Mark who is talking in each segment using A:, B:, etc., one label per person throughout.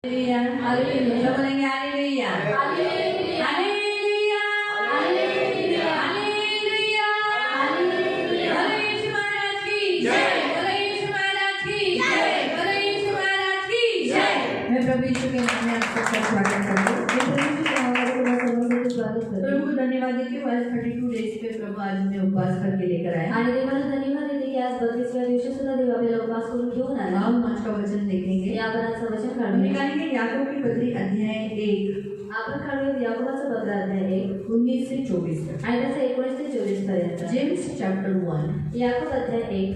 A: Hallelujah, hallelujah, बोलेंगे hallelujah, hallelujah, hallelujah, hallelujah, hallelujah, Ganesh Maharaj की जय, गणेश महाराज की जय, गणेश महाराज की जय। मैं प्रभु यीशु के नाम में आपका स्वागत करती हूँ। प्रभु को धन्यवाद देती हूँ। आज 32 डेज पे प्रभु आज हमें उपवास करके लेकर आए
B: आणि देवाला धन्यवाद देते की आज 32व्या दिवशी सुद्धा देव आपल्याला उपवास करून घेऊन आला।
A: हम आज का वचन देखेंगे।
B: या आपण आजचं वचन
A: हम
B: काढूया।
A: निकालेंगे याकूब की पत्री अध्याय 1
B: आपण काढूया याकोबाचं पत्र अध्याय 1
A: 19 से 24 तक।
B: आणि त्याचं 19 ते 24 पर्यंत।
A: जेम्स चैप्टर 1
B: याकोब अध्याय 1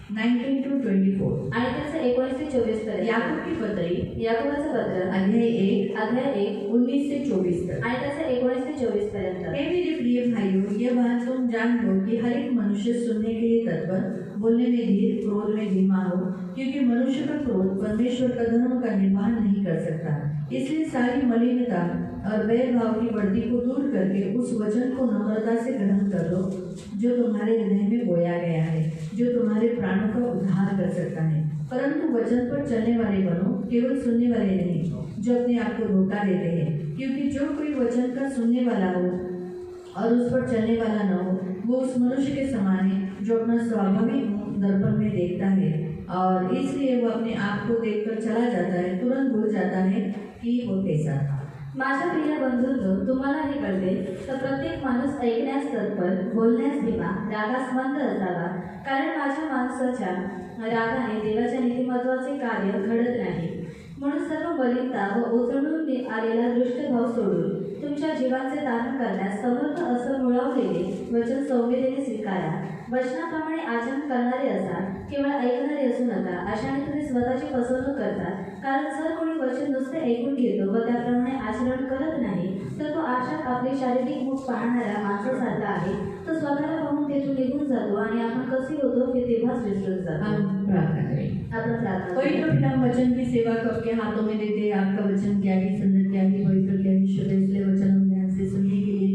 A: 19 to 24
B: आणि त्याचं 19 ते 24 पर्यंत।
A: याकूब की पत्री
B: याकोबाचं पत्र
A: अध्याय 1
B: अध्याय 1
A: 19 से 24 तक।
B: आणि त्याचं 19 ते 24 पर्यंत।
A: हे मेरे प्रिय भाइयों, ये बात तुम जान लो कि हर एक मनुष्य सुनने के लिए तत्पर, बोलने में धीर, क्रोध में धीमा हो, क्योंकि मनुष्य का क्रोध परमेश्वर का धर्म का निर्वाह नहीं कर सकता। इसलिए सारी मलिनता और वैरभाव की वर्दी को दूर करके उस वचन को नम्रता से ग्रहण कर लो जो तुम्हारे हृदय में बोया गया है, जो तुम्हारे प्राणों का उद्धार कर सकता है। परंतु वचन पर चलने वाले बनो, केवल सुनने वाले नहीं जो अपने आप को धोखा देते हैं, क्योंकि जो कोई वचन का सुनने वाला हो और उस पर चलने वाला न हो वो उस मनुष्य के समान है जो अपना स्वाभाविक दर्पण में देखता है और इसलिए वो अपने आप को देखकर चला जाता है, तुरंत भूल जाता है कि वो कैसा था।
B: माझ्या प्रिय बंधूंनो, तुम्हाला हे कळते तर प्रत्येक माणूस ऐकण्यास तत्पर, बोलण्यास धीमा, रागास मंद असावा, कारण माझ्या माणसाच्या रागाने देवाच्या नीतिमत्वाचे कार्य घडत नाही। म्हणून सर्व मलिनता व उजळून आलेला दृष्टभाव सोडून तुमच्या जीवाचे दान करण्यास समर्थ असं मुळावलेले वचन सौम्यतेने स्वीकारा। वचनाप्रमाणे आचरण करणारे असा, केवळ ऐकणारे असू नका। अशाने तुम्ही स्वतःची फसवणूक करता, कारण जर कोणी वचन नुसते ऐकून घेतो व त्याप्रमाणे आचरण करत नाही तर तो आशात आपले शारीरिक मुख पाहणाऱ्या माणसासारखा आहे। तो स्वतःला पाहून तेथून निघून जातो आणि आपण कसे होतो हे तेव्हाच विसरून जातो।
A: हम प्रार्थना करें।
B: आपण प्रार्थना
A: पवित्र पिता, हम वचन की सेवा को आपके हाथों में देते हैं। आपका वचन क्या ही सुंदर, क्या ही पवित्र, क्या ही शुद्ध, इसलिए वचन हम ध्यान से सुनने के लिए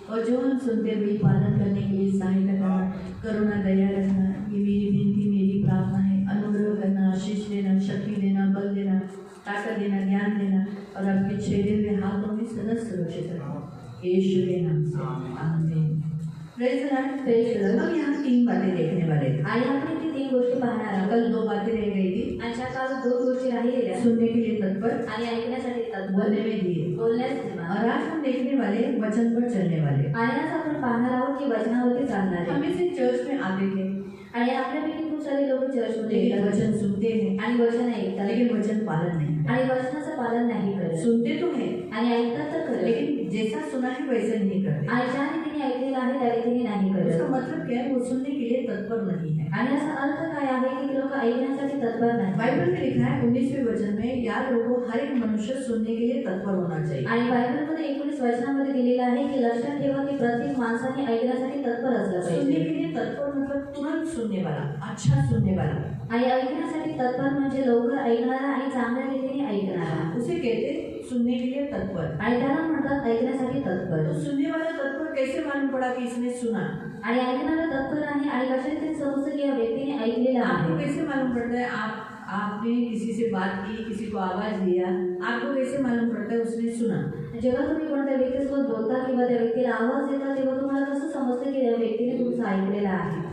A: और जो हम सुनते हुए पालन करने के लिए सहायता करना, करुणा दया रखना, ये मेरी विनती, मेरी प्रार्थना है। अनुग्रह करना, आशीष देना, शक्ति देना, बल देना, ताकत देना, ज्ञान देना और आपके छेदे हुए हाथों में सदा सुरक्षित रखना, यीशु के नाम से आमीन। Praise the Lord. अब यहाँ 3 बातें देखने वाले हैं।
B: आणि आपण इथे 3 गोष्टी पाहणार आहोत।
A: कल 2 बातें रह गई थी।
B: आणि त्या काळात 2 गोष्टी राहिलेल्या,
A: सुनने के लिए तत्पर,
B: आणि ऐकण्यासाठी तत्पर,
A: बोलने में धीर।
B: बोलण्यास धीमा।
A: और आज हम देखने वाले वचन पर चलने वाले।
B: आणि आज आपण पाहणार आहोत की वचनावरती चालणारे।
A: हम इसे चर्च में आते थे
B: आणि आपल्यापैकी खूप सारे लोक चर्चमध्ये
A: लेकिन
B: येतात
A: वचन सुनते हैं,
B: आणि वचन ऐकतात,
A: लेकिन वचन पालन नहीं करते।
B: आणि वचनाचं पालन नाही करत।
A: सुनते तो हैं
B: आणि ऐकतात तर खरं,
A: लेकिन जैसा सुना है वैसे नहीं करते।
B: आणि ज्या रीतीने ऐकलेलं आहे त्या रीतीने नाही
A: उसका
B: करत।
A: मतलब क्या है? वो सुनने के लिए तत्पर नहीं है।
B: आणि याचा अर्थ काय आहे की लोक ऐकण्यासाठी तत्पर नाही।
A: बाइबल में लिखा है 19वें वचन में, याद रखो हर एक मनुष्य सुनने के लिए तत्पर होना चाहिए।
B: आणि बायबलमध्ये 19 वचनामध्ये दिलेलं आहे की लक्षात ठेवा की प्रत्येक माणसाने ऐकण्यासाठी तत्पर असलं
A: सुनने
B: पाहिजे।
A: के लिए तत्पर मतलब तुरंत सुनने वाला, अच्छा सुनने वाला।
B: आणि ऐकण्यासाठी तत्पर म्हणजे लवकर ऐकणारा आणि चांगल्या रीतीने ऐकणारा।
A: उसे कहते सुनने के लिए तत्पर।
B: आणि त्याला म्हणतात ऐकण्यासाठी तत्पर।
A: तो सुनने वाला तत्पर कैसे मालूम पड़ा कि इसने सुना?
B: आणि ऐकणारा तत्पर आहे आणि कशा रीतीने समजतं की या व्यक्तीने ऐकलेलं
A: आपको
B: आहे।
A: कैसे मालूम पड़ता है? आपने किसी से बात की, किसी को आवाज दिया, आपको कैसे मालूम पड़ता है उसने सुना?
B: जेव्हा तुम्ही कोणत्या व्यक्तीसोबत बोलता किंवा त्या व्यक्तीला आवाज देता तेव्हा तुम्हाला कसं समजतं की त्या व्यक्तीने तुमचं ऐकलेलं आहे?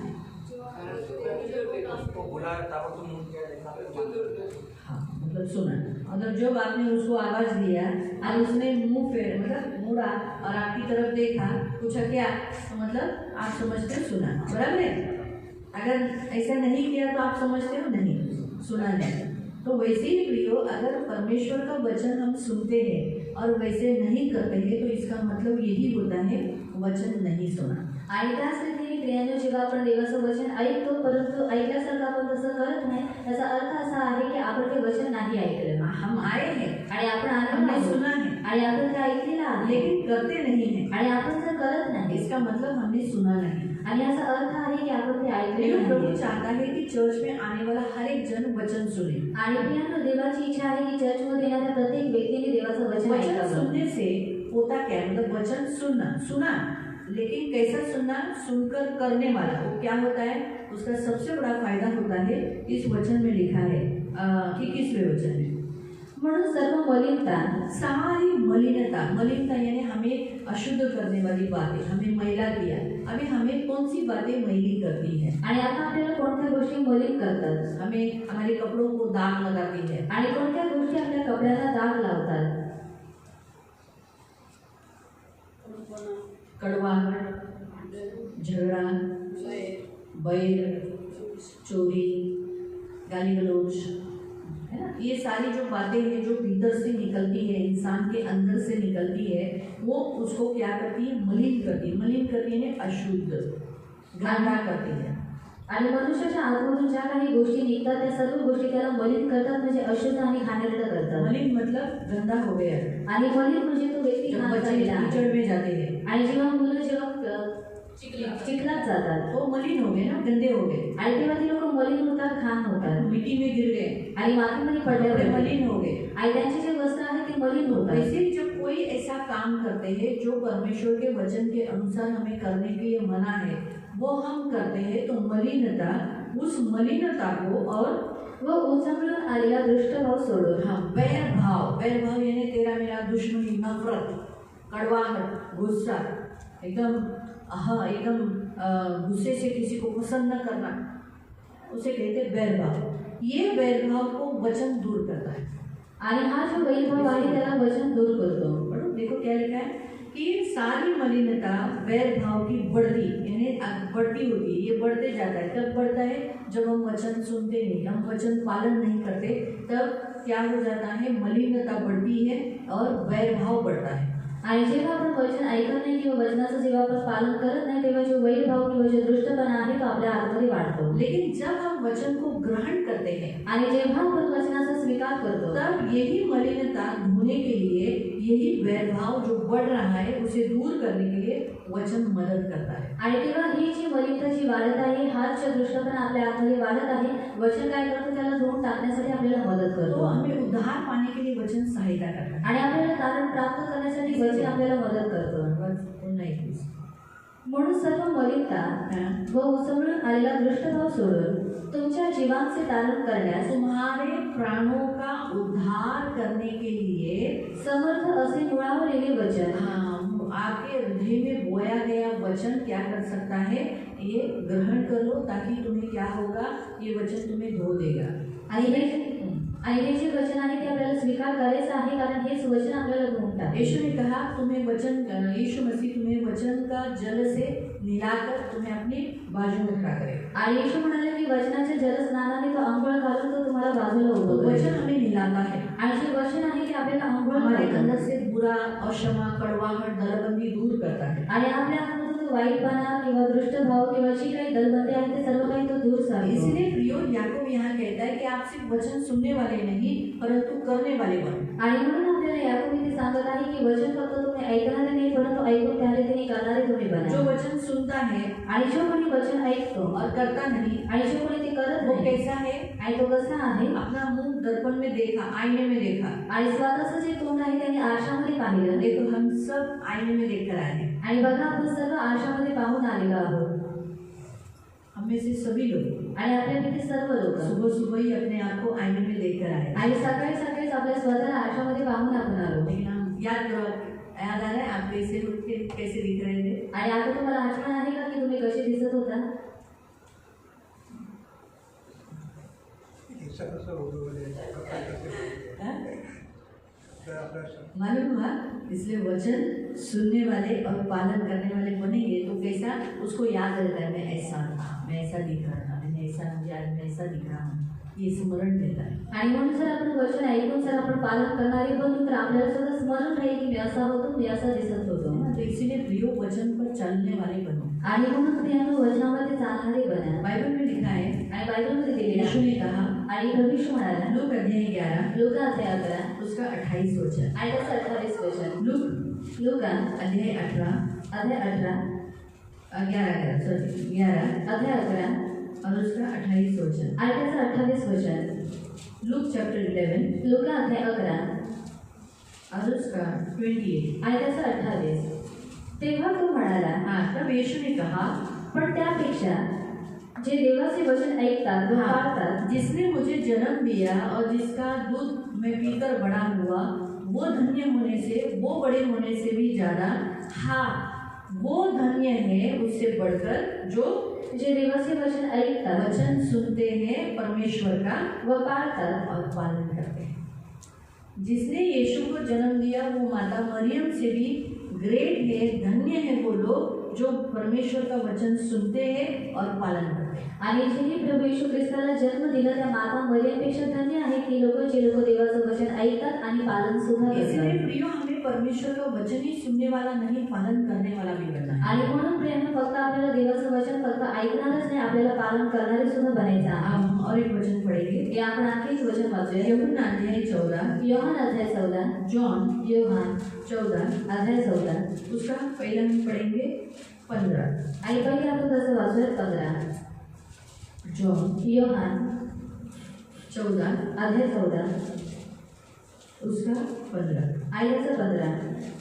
A: हाँ, मतलब सुना। मतलब जब आपने उसको आवाज दिया और उसने मुंह फेर मतलब मुड़ा और आपकी तरफ देखा, पूछा क्या, तो मतलब आप समझते हो सुना, बराबर है। अगर ऐसा नहीं किया तो आप समझते हो नहीं सुना नहीं। तो वैसे ही प्रियो, अगर परमेश्वर का वचन हम सुनते हैं और वैसे नहीं करते हैं तो इसका मतलब यही होता है वचन नहीं सुना।
B: आणि त्याच रीतीने प्रियांनो, जेव्हा आपण देवाचं वचन ऐकतो परंतु ऐकल्यासारखं आपण तसं करत नाही, याचा अर्थ असा आहे की आपण ते वचन नाही ऐकलं।
A: हम आए हैं,
B: आणि आपण आलेलो
A: हमने
B: आहोत,
A: सुना है,
B: आणि आपण ते ऐकलेलं आहे,
A: लेकिन करते नहीं है।
B: आणि आपण जर करत नाही
A: इसका मतलब हमने सुना नहीं।
B: आणि याचा अर्थ आहे की आपण ते ऐकलेलं
A: लेकिन प्रभु
B: नाही।
A: चाहता है कि चर्च में आने वाला हर एक जन वचन सुने।
B: आणि प्रियांनो, देवाची इच्छा आहे की चर्चमध्ये येणाऱ्या प्रत्येक व्यक्तीने देवाचं वचन
A: वचन
B: ऐकावं।
A: सुनने से होता क्या है? मतलब वचन सुनना, सुना, लेकिन कैसा सुनना? सुनकर करने वाला। वो क्या होता है? उसका सबसे बड़ा फायदा होता है इस वचन में लिखा है कि 21वें वचन में,
B: म्हणून सर्व मलिनता,
A: सारी मलिनता यानी हमें अशुद्ध करने वाली बातें, हमें मैला किया, अभी हमें कौन सी बातें मैली करती है
B: आणि आता आपल्याला कोणत्या गोष्टी मलिन करतात,
A: हमें हमारे कपड़ों को दाग लगाती है,
B: आणि कोणत्या गोष्टी आपल्या कपड्याला दाग लावतात.
A: कड़वाहट, झगड़ा, बैर, चोरी, गाली गलौज, है ना, ये सारी जो बातें हैं जो भीतर से निकलती है, इंसान के अंदर से निकलती है, वो उसको क्या करती है, मलिन करती है यानी अशुद्ध, गंदा करती है.
B: आणि मनुष्याच्या आतमधून ज्या काही गोष्टी निघतात त्या सर्व गोष्टी त्याला मलिन करतात, म्हणजे अशुद्ध आणि घाणेरडं करतात.
A: मलिन मतलब गंदा हो गया.
B: आणि मलिन म्हणजे तो व्यक्ती
A: जब
B: घाण
A: बच्चे
B: झालेला आहे.
A: कीचड़ में जाते हैं
B: आणि जेव्हा मुलं चिखलात जातात
A: तो मलिन हो गए ना, गंदे हो गए,
B: आणि तेव्हा ती लोक मलिन होतात, घाण होतात,
A: मिट्टी में गिर गए,
B: आणि मातीमध्ये
A: कपड़े
B: पडल्यावर
A: मलिन हो गए.
B: आणि त्यांचे जे वस्त्र आहे ते मलिन होतात.
A: वैसे जब कोई ऐसा काम करते हैं जो परमेश्वर के वचन के अनुसार हमें करने के लिए मना है, वो हम करते हैं, तो मलिनता, उस मलिनता को और
B: व उचंबळून आलेला दृष्टभाव सोडून
A: हाँ वैर भाव यानी तेरा मेरा दुश्मनी, नफरत, कड़वाहट, गुस्सा, एकदम गुस्से से किसी को पसंद न करना, उसे कहते हैं वैर भाव. ये वैर भाव को वचन दूर करता है.
B: आणि हा जो वैरभाव आहे त्याला वचन दूर करतो.
A: पढ़ो, देखो क्या लिखा है कि सारी मलिनता वैर भाव की बढ़ती यानी बढ़ती होती है. ये बढ़ते जाता है. कब बढ़ता है? जब हम वचन सुनते नहीं, हम वचन पालन नहीं करते, तब क्या हो जाता है, मलिनता बढ़ती है और वैर भाव बढ़ता है.
B: आणि जेव्हा आपण वचन ऐकत नाही किंवा वचनाचं जेव्हा आपण पालन करत नाही, तेव्हा जो वैरभाव किंवा जो दृष्टपणा आहे तो आपल्या आतमध्ये वाढतो.
A: लेकिन जब हम वचन को ग्रहण करते हैं,
B: आणि जेव्हा आपण वचनाचा स्वीकार करतो,
A: तब यही मलिनता धोने के लिए, यही वैरभाव जो बढ़ रहा है उसे दूर करने के लिए वचन मदद करता है.
B: आणि तेव्हा ही जी मलिनता जी वाढत आहे, हा जो दृष्टपणा आपल्या आतमध्ये वाढत आहे, वचन काय करतो, त्याला धुवून टाकण्यासाठी आपल्याला मदत
A: तो
B: करतो.
A: हमें उद्धार पाने के लिए वचन सहायता करता है.
B: आणि आपल्याला तारण प्राप्त करण्यासाठी वचन आपल्याला मदत करतो. म्हणून सर्व मलिनता व उसळून आलेला दृष्टभाव सोडून तुमच्या जीवांचे तारण करण्यास,
A: तुम्हारे प्राणों का उद्धार करने के लिए
B: समर्थ असे मुळावलेले वचन,
A: आपके हृदय में बोया गया वचन क्या कर सकता है, ये ग्रहण कर लो, ताकि तुम्हें क्या होगा, ये वचन तुम्हें धो देगा.
B: आणि हे जे वचन आहे ते आपल्याला स्वीकार करायचं आहे, कारण हेच वचन आपल्याला धुवून टाकेल.
A: यीशु ने कहा तुम्हें वचन, यीशु मसीह तुम्हें वचन का जल से मिलाकर तुम्हें अपनी बाजू में खड़ा करेगा.
B: आणि यीशु म्हणाले की वचनाच्या जलस्नानाने तो अंघोळ घालून तो तुम्हाला बाजूला
A: तो
B: उभं करेल.
A: वचन हमें मिलाता है.
B: आणि जे वचन आहे ते आपल्याला अंघोळ
A: हमारे
B: घालतं.
A: अंदर से बुरा, अक्षमा, कड़वाहट, दलबंदी दूर करता है.
B: आणि आपल्या आतमधून तो वाईटपणा किंवा दृष्टभाव किंवा जी काही दलबंदी आहे ते सर्व काही तो दूर सारतो.
A: इसलिए प्रियो याकूब यहाँ कहता है कि आप सिर्फ वचन सुनने वाले नहीं परंतु करने वाले बनो.
B: आणि म्हणून आपल्याला याकूब इथे सांगत आहे की वचन फक्त तुम्ही ऐकणारे नाही, परंतु ऐकून त्या रीतीने करणारे तुम्ही
A: जो
B: बना.
A: वचन सुनता है
B: आणि जो कोणी वचन ऐकतो
A: और करता नहीं,
B: आणि जो कोणी ते करत
A: वो
B: नाही,
A: कैसा है,
B: आणि तो कसा आहे,
A: अपना मुंह दर्पण में देखा, आईने में देखा.
B: आणि स्वतःचं जे तोंड आहे त्याने आरशामध्ये पाहिलं.
A: देखो हम सब आईने में देखकर आए हैं.
B: आणि बघा आपण सर्व आरशामध्ये पाहून आलेलो आहोत.
A: हम में से सभी लोग
B: आणि आपल्यापैकी सर्व लोक
A: सुबह सुबह ही अपने आप को आईने में देखकर आए.
B: आणि सकाळी सकाळीच आपल्या स्वतःला आरशामध्ये पाहून आपण आलो.
A: लेकिन हम याद आ रहा है आप कैसे दिख रहे थे.
B: आणि आता तुम्हाला आठवण आहे का की तुम्ही कसे दिसत होता.
A: मालूम हुआ. इसलिए वचन सुनने वाले और पालन करने वाले बनेंगे तो कैसा, उसको याद रहता है मैं ऐसा था, मैं ऐसा दिख रहा था, मैंने ऐसा मुझे आज मैं ऐसा दिख रहा हूँ, ये स्मरण रहता है.
B: आणि म्हणून जर आपण वचन ऐकून जर आपण पालन करणारे बनू तर आपल्याला सगळं स्मरण राहील की मी असा होतो, मी असा दिसत होतो.
A: तो इसीलिए प्रियो वचन पर चलने वाले बनो.
B: आणि म्हणून प्रियानो वचनामध्ये चालणारे बना.
A: बाइबल में लिखा है,
B: आणि बायबलमध्ये दिलेलं
A: यीशु
B: आहे.
A: ने कहा,
B: आणि प्रभू म्हणाला
A: लूक अध्याय 11
B: लूका अध्याय 11
A: उसका 28 वचन,
B: आणि त्याचं 28 वचन. लूका
A: अध्याय 18
B: अध्याय 11 अध्याय 11
A: और उसका 28 वचन.
B: आणि त्याचं 28 वचन.
A: लूक चैप्टर 11
B: लूका अध्याय 11
A: और उसका 28.
B: आणि त्याचं 28. तेव्हा तो म्हणाला,
A: हाँ, तब यीशु ने कहा,
B: पण त्यापेक्षा जे देवाचे वचन ऐकतात व पाळतात,
A: जिसने मुझे जन्म दिया और जिसका दूध मैं पीकर बड़ा हुआ, वो धन्य होने से, वो बड़े होने से भी ज्यादा, वो धन्य है उससे बढ़कर जो
B: जे देवाचे वचन ऐकतात
A: वचन सुनते हैं परमेश्वर का
B: व पाळतात।
A: और पालन करते हैं। जिसने यीशु को जन्म दिया वो माता मरियम से भी ग्रेट है, धन्य है वो लोग जो परमेश्वर का वचन सुनते हैं और पालन करते हैं।
B: आणि जिने प्रभू येशू ख्रिस्ताला जन्म दिला त्या माता मरियमपेक्षा धन्य आहेत ती लोक जे लोक देवाचं वचन ऐकतात आणि पालन सुद्धा
A: इसलिए
B: करतात।
A: प्रियो, हमें परमेश्वर का वचन ही सुनने वाला नहीं, पालन करने वाला भी बनना है।
B: आणि म्हणून प्रेम फक्त आपल्याला देवाचं वचन फक्त ऐकणारच नाही, आपल्याला पालन करणारे सुद्धा बनायचं आहे।
A: हम और एक वचन पढ़ेंगे,
B: हे आपण आणखी एक वचन वाचूया।
A: यूहन्ना अध्याय 14,
B: योहान अध्याय 14,
A: जॉन
B: योहान
A: 14
B: अध्याय 14
A: उसका पहला हम पढ़ेंगे 15।
B: आणि पहिले आपण तसं वाचूया 15।
A: जॉन
B: योहान
A: 14
B: अध्याय 14
A: उसका 15।
B: आयदाचं 15।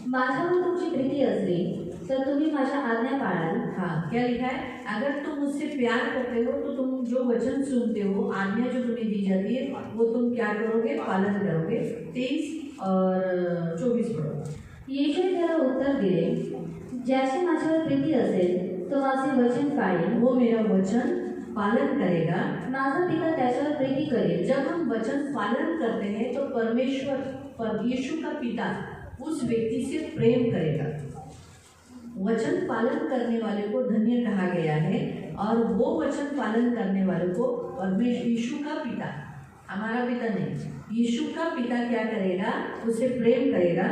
B: माझ्यावर तुमची प्रीती असली तर तुम्ही माझ्या आज्ञा पाळाल।
A: हाँ, क्या लिखा है? अगर तुम मुझसे प्यार करते हो तो तुम जो वचन सुनते हो, आज्ञा जो तुम्हें दी जाती है, वो तुम क्या करोगे? पालन करोगे। 23 और 24 पढ़ो।
B: येशूने त्याला उत्तर दिले, ज्याची माझ्यावर प्रीती असेल तो माझे वचन पाळेल,
A: वो मेरा वचन पालन करेगा।
B: माझा पिता त्याच्यावर प्रीती करेल।
A: जब हम वचन पालन करते हैं तो परमेश्वर, यीशु का पिता उस व्यक्ति से प्रेम करेगा। वचन पालन करने वाले को धन्य कहा गया है, और वो वचन पालन करने वाले को परमेश्वर, यीशु का पिता, हमारा पिता नहीं, यीशु का पिता क्या करेगा? उसे प्रेम करेगा।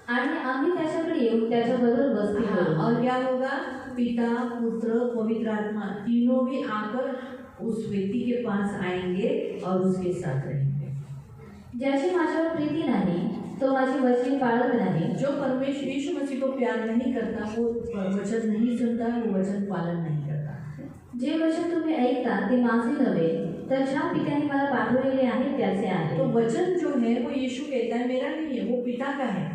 B: आणि आम्ही त्याच्याकडे येऊन त्याच्याबरोबर वस्ती करू।
A: और क्या होगा? पिता, पुत्र, पवित्र आत्मा तीनों भी आकर उस व्यक्ति के पास आएंगे और उसके साथ रहेंगे।
B: ज्याची माझ्यावर प्रीती नाही तो माझी वचने पाळत नाही।
A: जो परमेश्वर यीशु मसीह को प्यार नहीं करता, वो वचन नहीं सुनता, वो वचन पालन नहीं करता।
B: जे वचन तुम्ही ऐकता ते माझे नव्हे, तर ज्या पित्याने मला पाठवलेले आहे त्याचे आहे।
A: तो वचन जो है वो यीशु कहता है मेरा नहीं है, वो पिता का है,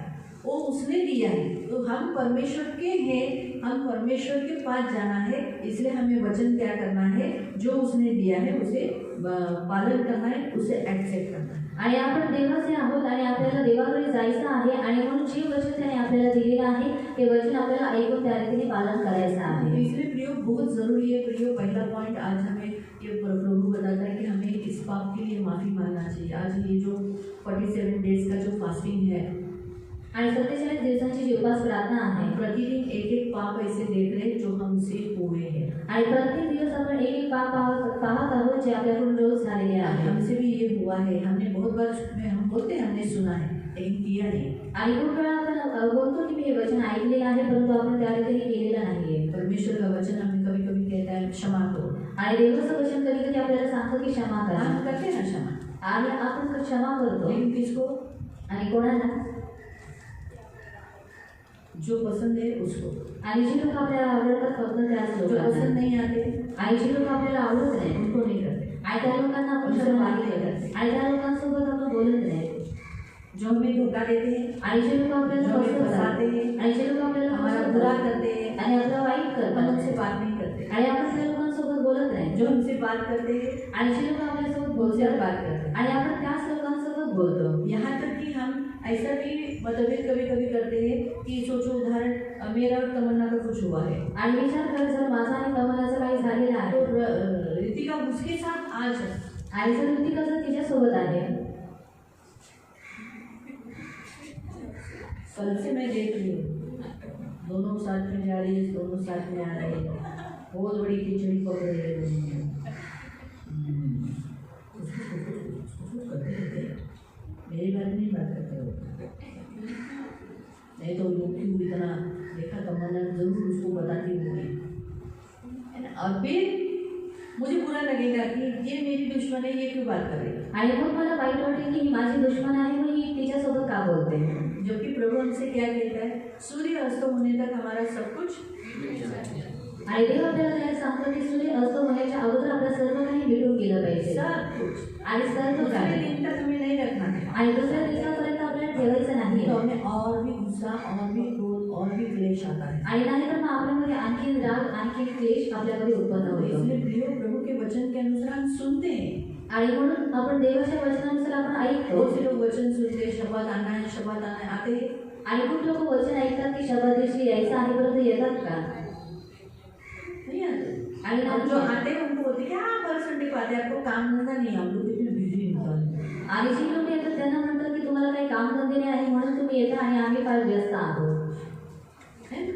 A: वो उसने दिया है। तो हम परमेश्वर के हैं, हम परमेश्वर के पास जाना है, इसलिए हमें वचन क्या करना है? जो उसने दिया है उसे पालन करना है, उसे एक्सेप्ट करना है।
B: आणि आपण देवाचे आहोत आणि आपल्याला देवाकडे जायचं आहे, आणि म्हणून जे वचन त्याने आपल्याला दिलेलं आहे ते वचन आपल्याला ऐकून त्या रीतीने पालन करायचं
A: तो
B: आहे।
A: इसलिए प्रियो बहुत ज़रूरी है। प्रियो, पहला पॉइंट आज हमें ये प्रभु बताता है कि हमें इस पाप के लिए माफ़ी मांगना चाहिए। आज ये जो 47 डेज का जो फास्टिंग है,
B: आणि 47 दिवसांची जी उपास प्रार्थना आहे,
A: प्रतिदिन एक एक पाप ऐसे देख रहे हैं जो हमसे हुए हैं।
B: आणि प्रत्येक दिवस आपण एक एक पाप पाहत आहोत जे आपल्याकडून रोज झालेले आहे।
A: हमसे भी ये हुआ है, हमने बहुत बार, हम बोलते हैं हमने सुना है लेकिन किया नहीं।
B: आणि खूप वेळा आपण बोलतो की मी हे वचन ऐकलेलं आहे, परंतु आपण त्या रीतीने केलेलं नाहीये।
A: परमेश्वर का वचन हमें कभी कभी कहता है क्षमा करो,
B: आणि देवाचं वचन कधी कधी आपल्याला सांगतं की क्षमा करा,
A: हम करते हैं ना क्षमा,
B: आणि आपण क्षमा करतो।
A: लेकिन किसको?
B: आणि कोणाला?
A: जो पसंद है उसको।
B: आणि जी लोक आपल्याला आवडतात फक्त त्याच
A: जो
B: लोकांना,
A: पसंद नहीं आते
B: आणि जी लोक आपल्याला आवडत नाही
A: उनको नहीं करते।
B: आणि त्या लोकांना आपण क्षमा नाही करत, आणि त्या लोकांसोबत आपण बोलत नाही।
A: जो हमें धोखा देते हैं,
B: आणि जे लोक आपल्याला
A: जो हमें
B: फसवतात,
A: फंसाते हैं,
B: आणि जे लोक आपल्याला
A: हमारा
B: फसवतात,
A: बुरा करते हैं,
B: आणि आपलं वाईट
A: हम
B: करतात,
A: उनसे बात नहीं करते।
B: आणि आपण त्या लोकांसोबत बोलत नाही।
A: जो हमसे बात करते हैं,
B: आणि जे लोक आपल्यासोबत
A: उनसे
B: बोलतात
A: बात करते हैं।
B: आणि आपण त्याच लोकांसोबत बोलतो।
A: यहाँ तक कि हम ऐसा भी मतभेद कभी कभी करते हैं कि सोचो, उदाहरण मेरा और तमन्ना का कुछ हुआ है,
B: आणि विचार कर जर माझा आणि तमन्नाचं काही झालेलं
A: तो
B: आहे,
A: रितिका उसके साथ आज
B: आणि जर ऋतिका जर तिच्यासोबत आहे,
A: कल से मैं देख रही हूँ दोनों साथ में जा रही है, दोनों साथ में आ रहे हैं, बहुत बड़ी खिचड़ी पक रही है दोनों में। कुछ करते रहते हैं, मेरी बात नहीं बात करते हो, नहीं तो लोग क्यों इतना देखा, तमन्ना जरूर उसको बताती होगी, है ना। और फिर मुझे बुरा लगेगा कि ये मेरी दुश्मन है, ये क्यों बात कर रही है,
B: आणि मग मला वाईट वाटेल की ही माझी दुश्मन आहे, मग ही तिच्यासोबत का बोलते।
A: जबकि प्रभु हमसे क्या कहता है? सूर्य अस्त होने तक हमारा सब कुछ,
B: आणि देव आपल्याला काय सांगतो की सूर्य अस्त होण्याच्या अगोदर आपलं सर्व काही मिटून गेलं पाहिजे,
A: सब कुछ,
B: आणि सर्व
A: दूसरे
B: काही,
A: दिन तक हमें नहीं रखना है।
B: आणि दुसऱ्या दिवसापर्यंत आपल्याला ठेवायचं नाही।
A: तो हमें और भी गुस्सा, और भी क्रोध, और भी क्लेश क्लेश आता है।
B: आणि नाहीतर मग आपल्यामध्ये आणखीन राग आणखीन क्लेश आपल्यामध्ये उत्पन्न होतो।
A: इसलिए प्रियो प्रभु के वचन के अनुसार हम सुनते हैं।
B: आणि म्हणून आपण देवाच्या वचनानुसार आपण ऐकतो।
A: बहुत से लोग वचन सुनते, शब्द आना है, शब्द आना आते हैं।
B: आणि खूप लोक वचन ऐकतात की शब्द दिवशी यायचं आहे, परंतु येतात का?
A: नहीं आते।
B: आणि
A: हम जो आते हैं उनको बोलते हैं क्या हर संडे को आते हैं, आपको काम धंधा नहीं है, हम लोग इतने बिजी इंसान हैं।
B: आणि जी लोक येतात त्यांना म्हणतात की तुम्हाला काही काम धंदे नाही आहे म्हणून तुम्ही येता आणि आम्ही फार व्यस्त आहोत,
A: है ना?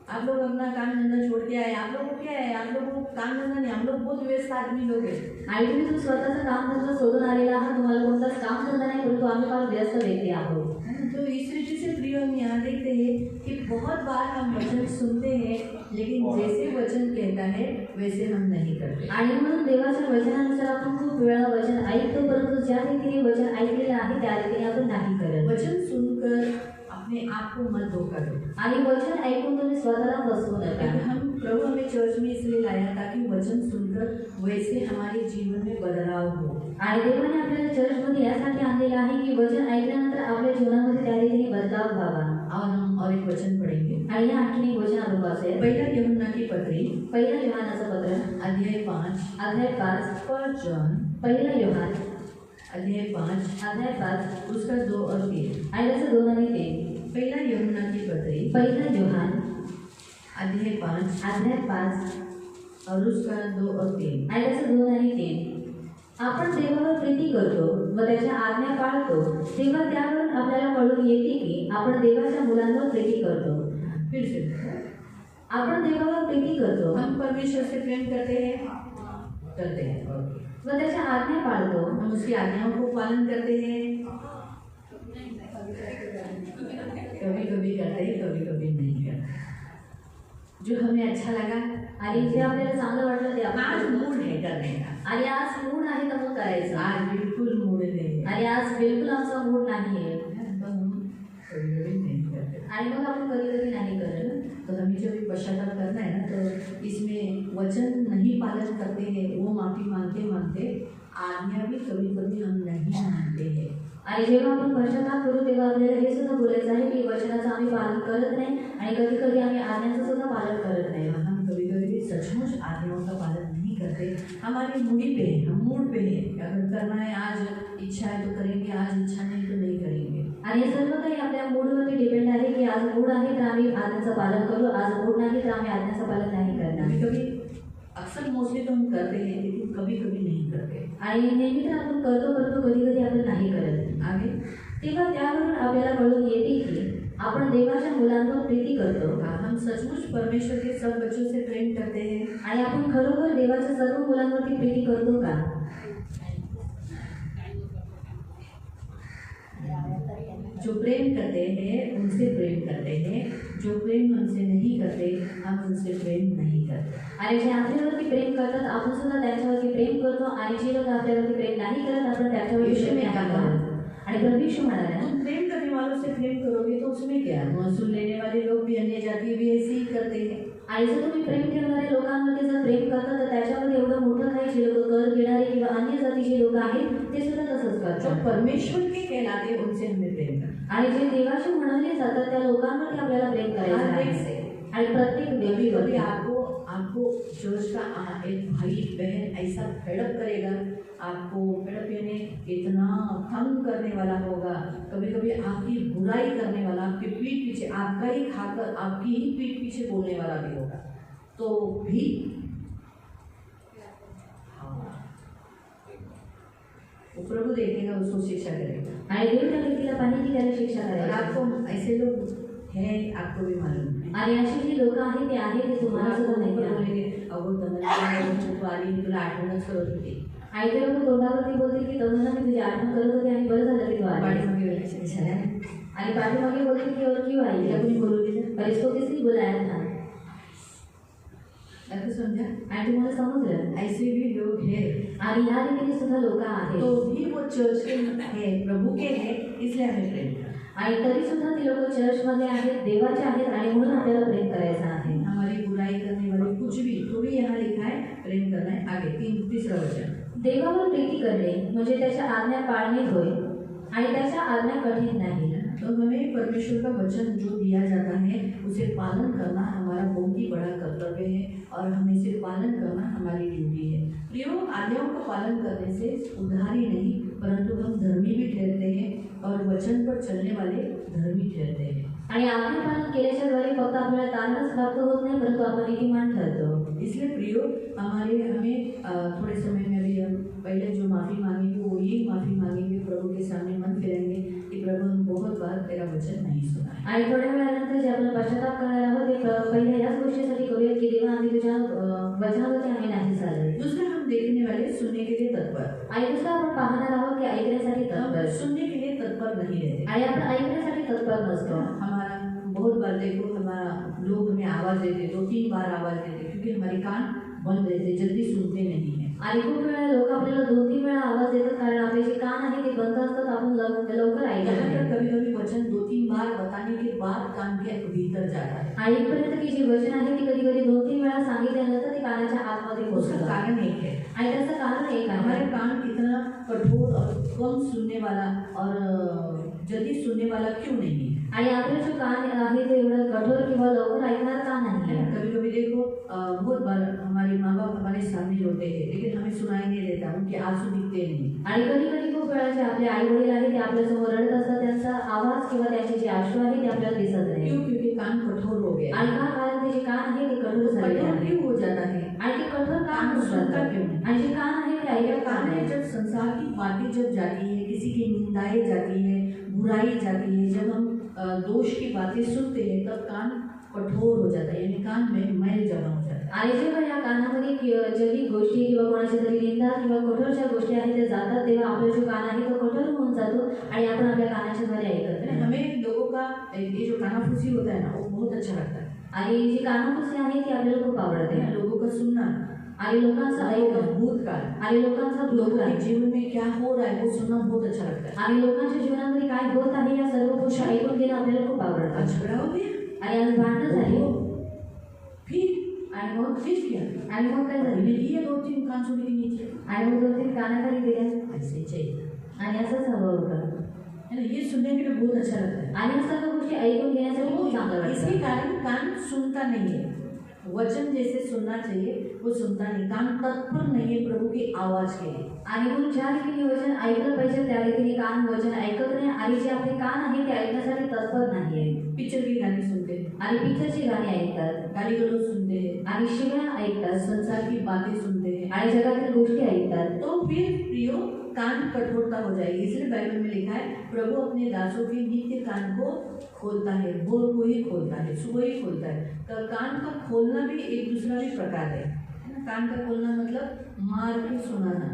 A: आप लोग अपना काम धंधा छोड़ के आए, आप लोगों को क्या है, आप लोगों को काम धंधा नहीं, हम लोग बहुत व्यस्त आदमी लोग हैं।
B: आणि तुम्ही स्वतःचं काम धंदा सोडून आलेला आहात, तुम्हाला कोणताच काम धंदा नाही, परंतु आम्ही फार व्यस्त व्यक्ती आहोत।
A: तो इस रीति से प्रिय हम यहाँ देखते हैं कि बहुत बार हम वचन सुनते हैं, लेकिन जैसे वचन कहता है वैसे हम नहीं करते।
B: आणि म्हणून देवाच्या वचनानुसार आपण खूप वेळा वचन ऐकतो, परंतु ज्या रीतीने वचन ऐकलेलं आहे त्या रीतीने आपण नाही करत।
A: वचन सुनकर अपने आप को मत धोखा दो।
B: आणि वचन ऐकून तुम्ही स्वतःला फसवू नका।
A: हम प्रभु हमें चर्च में इसलिए लाया ताकि वचन सुनकर वैसे हमारे जीवन में बदलाव हो।
B: आणि देवाने आपल्याला चर्चमध्ये यासाठी आणलेलं आहे की वचन ऐकल्यानंतर आपल्या जीवनामध्ये त्या रीतीने बदलाव व्हावा।
A: और हम और एक वचन पढ़ेंगे।
B: आणि या आणखीन एक वचन आपण वाचूया।
A: पहिला यूहन्ना की पत्री,
B: पहिला योहानाचं पत्र
A: अध्याय 5,
B: अध्याय 5,
A: फर्स्ट जॉन
B: पहिला योहान
A: अध्याय 5,
B: अध्याय 5
A: उसका 2 और 3।
B: आणि त्याचं 2 आणि 3।
A: पहिला यूहन्ना की पत्री,
B: पहिला योहान
A: अध्याय 5
B: अध्याय 5
A: और उसका 2 और 3।
B: आणि त्याचं 2 आणि 3। आपण देवावर प्रीती करतो व त्याच्या आज्ञा पाळतो, तेव्हा त्यावरून आपल्याला कळून येते की आपण देवाच्या मुलांवर प्रीती करतो।
A: फिर से
B: आपण देवावर प्रीती करतो
A: हम परमेश्वर से प्रेम करते हैं
B: व त्याच्या आज्ञा पाळतो,
A: हम उसकी आज्ञाओं को पालन करते हैं। कभी कभी करते हैं, कभी कभी नहीं करते। जो हमें अच्छा लगा
B: आणि जे आपल्याला चांगलं वाटलं ते
A: आज
B: आपण
A: मूड है करने का,
B: आणि आज मूड आहे तर मग करायचं,
A: आज बिल्कुल मूड नहीं है,
B: आणि आज बिलकुल आमचा मूड नाही आहे
A: तो हम कभी कभी नहीं करते।
B: आणि मग आपण कधी कधी नाही करत।
A: तो हमें जब भी पश्चाताप करना है ना, तो इसमें वचन नहीं पालन करते हैं, वो माफी मांगते मांगते आज्ञा भी कभी कभी हम नहीं मानते हैं।
B: आणि जेव्हा आपण पश्चाताप करू तेव्हा आपल्याला हे सुद्धा बोलायचं आहे की वचनाचं आम्ही पालन करत नाही आणि कधी कधी आम्ही आज्ञाचं सुद्धा पालन करत नाही।
A: हम कभी कभी सचमुच आज्ञाओं का पालन नहीं करते, हमारी मूडी पे है, हम मूड पे है, अगर करना है आज इच्छा है तो करेंगे, आज इच्छा नहीं तो नहीं करेंगे।
B: आणि हे सर्व काही आपल्या मूडवरती डिपेंड आहे की आज मूड आहे तर आम्ही आज्ञाचं पालन करू, आज मूड नाही तर आम्ही आज्ञाचं पालन नाही करणार।
A: कभी कभी अक्सर मोस्टली तो हम करते हैं, लेकिन कभी कभी नहीं करते।
B: आणि नेहमी तर आपण करतो परंतु कधी कधी आपण नाही करत।
A: आगे
B: तेव्हा त्यावरून आपल्याला कळून येते की आपण देवाच्या मुलांवर प्रीती करतो,
A: हम सचमुच परमेश्वर के सब बच्चों से प्रेम करते हैं,
B: आणि आपण खरोखर देवाच्या सर्व मुलांवरती प्रीती करतो का?
A: जो प्रेम करते हैं उनसे प्रेम करते हैं, जो प्रेम हमसे नहीं करते हम उनसे प्रेम नहीं करते।
B: आणि जे आपल्यावरती प्रेम करतात आपण सुद्धा त्यांच्यावरती प्रेम करतो, आणि जे लोक आपल्यावरती प्रेम नाही करत आपण त्याच्यावरती
A: यीशु
B: प्रेम
A: ने
B: नाही
A: कहा,
B: करत। आणि परमेश्वर म्हणाला
A: तुम प्रेम करने वालों से प्रेम करोगे तो उसमें क्या, महसूल लेने वाले लोग भी अन्य जाति भी ऐसे ही करते हैं।
B: आणि जर तुम्ही प्रेम करणाऱ्या लोकांमध्ये जर प्रेम करता तर त्याच्यामध्ये एवढं मोठं काही जे लोक कर घेणारे किंवा अन्य जातीचे लोक आहेत ते सुद्धा तसंच
A: जो
B: करतात।
A: परमेश्वर के कहलाते हैं उनसे हमें प्रेम करना।
B: आणि जे देवाशी म्हणवले जातात त्या लोकांवरती आपल्याला प्रेम करायचं
A: हर एक
B: आहे।
A: से
B: आणि प्रत्येक
A: कभी
B: व्यक्तीवरती
A: कभी आपको चर्च का एक भाई बहन ऐसा फेडअप करेगा, आपको फेडअप यानी इतना तंग करने वाला होगा, कभी कभी आपकी बुराई करने वाला, आपके पीठ पीछे आपका ही खाकर आपकी ही पीठ पीछे बोलने वाला भी होगा, तो भी वो प्रभु देखेगा, उसको शिक्षा करेगा।
B: आणि देव त्या व्यक्तीला पाहिजे की त्याला शिक्षा
A: और
B: करायची।
A: आपको ऐसे लोग हैं, आपको भी मालूम है।
B: आणि अशी जी लोक आहेत ते आहेत ते तुम्हाला सुद्धा नाही आहे।
A: बोलेंगे अगो तमन्ना तुला आठवणच करत होती,
B: आणि ते लोक तोंडावरती बोलतील की तरुणा मी तुझी आठवण करत होते आणि बरं झालं की तू आली।
A: पाठीमागे वेळेच्या दिशेने
B: आणि पाठीमागे बोलतील की और क्यों आई
A: तिला
B: है,
A: कोणी बोलवली
B: और इसको किसने बुलाया था।
A: तर समझा,
B: आणि तुम्हाला समजलं
A: ऐसे भी लोग हैं,
B: आणि ह्या रीतीने सुद्धा लोक आहेत।
A: तो भी वो चर्च के हैं, प्रभु के हैं, इसलिए हमें प्रेम करना।
B: आणि तरी सुद्धा ती लोक चर्चमध्ये आहेत, देवाचे आहेत, आणि म्हणून आपल्याला प्रेम करायचं आहे।
A: हमारी बुराई करने वाले कुछ भी, तो भी यहाँ लिखा है प्रेम करना है। आगे तीसरा वचन,
B: देवावर प्रीती करणे म्हणजे त्याच्या आज्ञा पाळणे होय, आणि त्याच्या आज्ञा कठीण नाही।
A: तो हमें परमेश्वर का वचन जो दिया जाता है उसे पालन करना हमारा बहुत ही बड़ा कर्तव्य है और हमें इसे पालन करना हमारी ड्यूटी है। प्रियो, आज्ञाओं का पालन करने से उद्धार ही नहीं परंतु हम धर्मी भी ठहरते हैं और वचन पर चलने वाले धर्मी ठहरते हैं।
B: आणि आज्ञापालन केल्याच्या द्वारे फक्त आपल्याला तारणच प्राप्त होत नाही परंतु आपण नीतिमान ठरतो।
A: इसलिए प्रियो, हमें थोड़े समय में अभी हम पहले जो माफ़ी मांगेंगे वो ये माफ़ी मांगेंगे, प्रभु के सामने मन फिरेंगे कि प्रभु हम बहुत बार तेरा वचन नहीं सुना है।
B: आणि थोड्या वेळानंतर जे आपण पश्चाताप करणार आहोत ते पहिले याच गोष्टीसाठी करूया की देवा आम्ही तुझ्या वचनावरती आम्ही नाही चालले।
A: दूसरा, हम देखने वाले सुनने के लिए तत्पर।
B: आणि दुसरं आपण पाहणार आहोत की ऐकण्यासाठी तत्पर,
A: सुनने के लिए तत्पर नहीं रहते
B: आणि आपण ऐकण्यासाठी तत्पर नसतो।
A: हमारा बहुत बार देखो, हमारा लोग हमें आवाज़ देते, 2-3 बार आवाज़ देते क्योंकि हमारे कान बंद रहते, जल्दी सुनते नहीं है।
B: आणि खूप वेळा लोक आपल्याला 2-3 वेळा आवाज देतात कारण आपले जे कान आहे ते बंद असतात, आपण लवकर ऐकत
A: यहाँ
B: नाही।
A: पर कभी कभी वचन 2-3 बार बताने के बाद कान के भीतर जाता है।
B: आणि इथपर्यंत की जे वचन आहे ते कधी कधी 2-3 वेळा सांगितल्यानंतर ते कानाच्या आतमध्ये
A: उसका
B: पोहोचतं।
A: कारण एक है,
B: आणि त्याचं कारण एक आहे,
A: हमारे कान कितना कठोर और कम सुनने वाला और जल्दी सुनने वाला क्यों नहीं है।
B: आणि आपले जो कान आहे ते एवढं कठोर किंवा लवकर ऐकणार का नाही आहे।
A: कभी कभी देखो, बहुत बार हमारे माँ बाप हमारे सामने रोते हैं लेकिन हमें सुनाई नहीं देता, उनके आंसू दिखते नहीं।
B: आणि कधी कधी खूप वेळा जे आपले आई वडील आहेत ते आपल्या समोर रडत असतात, त्यांचा आवाज किंवा त्यांचे जे अश्रू आहे ते आपल्याला दिसत नाही।
A: क्यों? क्योंकि कान कठोर हो गया।
B: आणि का? कारण ते जे कान आहे ते कठोर झाले
A: कठोर
B: आहे।
A: क्यों हो जाता है?
B: आणि ते कठोर का
A: कान
B: होत
A: सुनता
B: जातं?
A: क्यों नहीं?
B: आणि जे कान आहे ते
A: यह
B: ऐकत का
A: कान है,
B: नाही?
A: जब संसार की बातें जब जाती है, किसी की निंदाएं जाती है, बुराई जाती है, जब हम दोष की बातें सुनते हैं तब कान कठोर हो जाता है, यानी कान में मैल जमा हो जाता है।
B: आणि जेव्हा या कानामध्ये जगी गोष्टी किंवा कोणाची तरी निंदा किंवा कठोर ज्या गोष्टी आहेत त्या जातात तेव्हा आपला जो कान आहे तो कठोर होऊन जातो आणि आपण आपल्या कानाच्या द्वारे ऐकत नाही।
A: हमें लोगों का ये जो कानाफूसी होता है ना, वो बहुत अच्छा लगता है।
B: आणि जी कानापुसी आहे ती आपल्याला खूप आवडते।
A: लोगों का सुनना
B: आणि लोकांचा ऐकणं
A: भूतकाल
B: आणि लोकांचा
A: लोगों
B: भूतकाळ
A: के जीवन में क्या हो रहा है वो सुनना बहुत अच्छा लगता है।
B: आणि लोकांच्या जीवनामध्ये काय होत आहे या सर्व गोष्टी ऐकून घेणं आपल्याला खूप आवडतं।
A: आज झगड़ा हो गया,
B: आणि आज भांडण झाली
A: फिर
B: आणि मग
A: फिर क्या?
B: आणि मग काय झालं?
A: मैंने दिए 2-3 कान सुनने के नीचे,
B: आणि मग 2-3 कानाखाली दिल्या
A: ऐसे चाहिए
B: आणि असंच हवं होतं।
A: है ना। ये सुनने के लिए बहुत अच्छा लगता है।
B: आणि या सर्व गोष्टी ऐकून घेण्यासाठी खूप चांगलं
A: इसके
B: वाटतं।
A: कारण कान सुनता नहीं है, वचन जैसे सुनना चाहिए वो सुनता नहीं, कान तत्पर नहीं है प्रभु की आवाज के लिए।
B: आणि म्हणून ज्या रीतीने वचन ऐकलं पाहिजे त्या रीतीने कान वचन ऐकत नाही आणि जे आपले कान आहे ते ऐकण्यासाठी तत्पर नाही आहे।
A: पिक्चर की गाने सुनते हैं,
B: आणि पिक्चरची गाणी ऐकतात
A: गाली गलौज सुनते हैं,
B: आणि शिव्या ऐकतात
A: संसार की बातें सुनते हैं,
B: आणि जगातील गोष्टी ऐकतात।
A: तो फिर प्रियो कान कठोरता हो जाएगी। इसलिए बाइबल में लिखा है, प्रभु अपने दासों के नित्य कान को खोलता है, भोर को ही खोलता है, सुबह ही खोलता है। तो कान का खोलना भी एक दूसरा भी प्रकार है ना। कान का खोलना मतलब मार के सुनाना,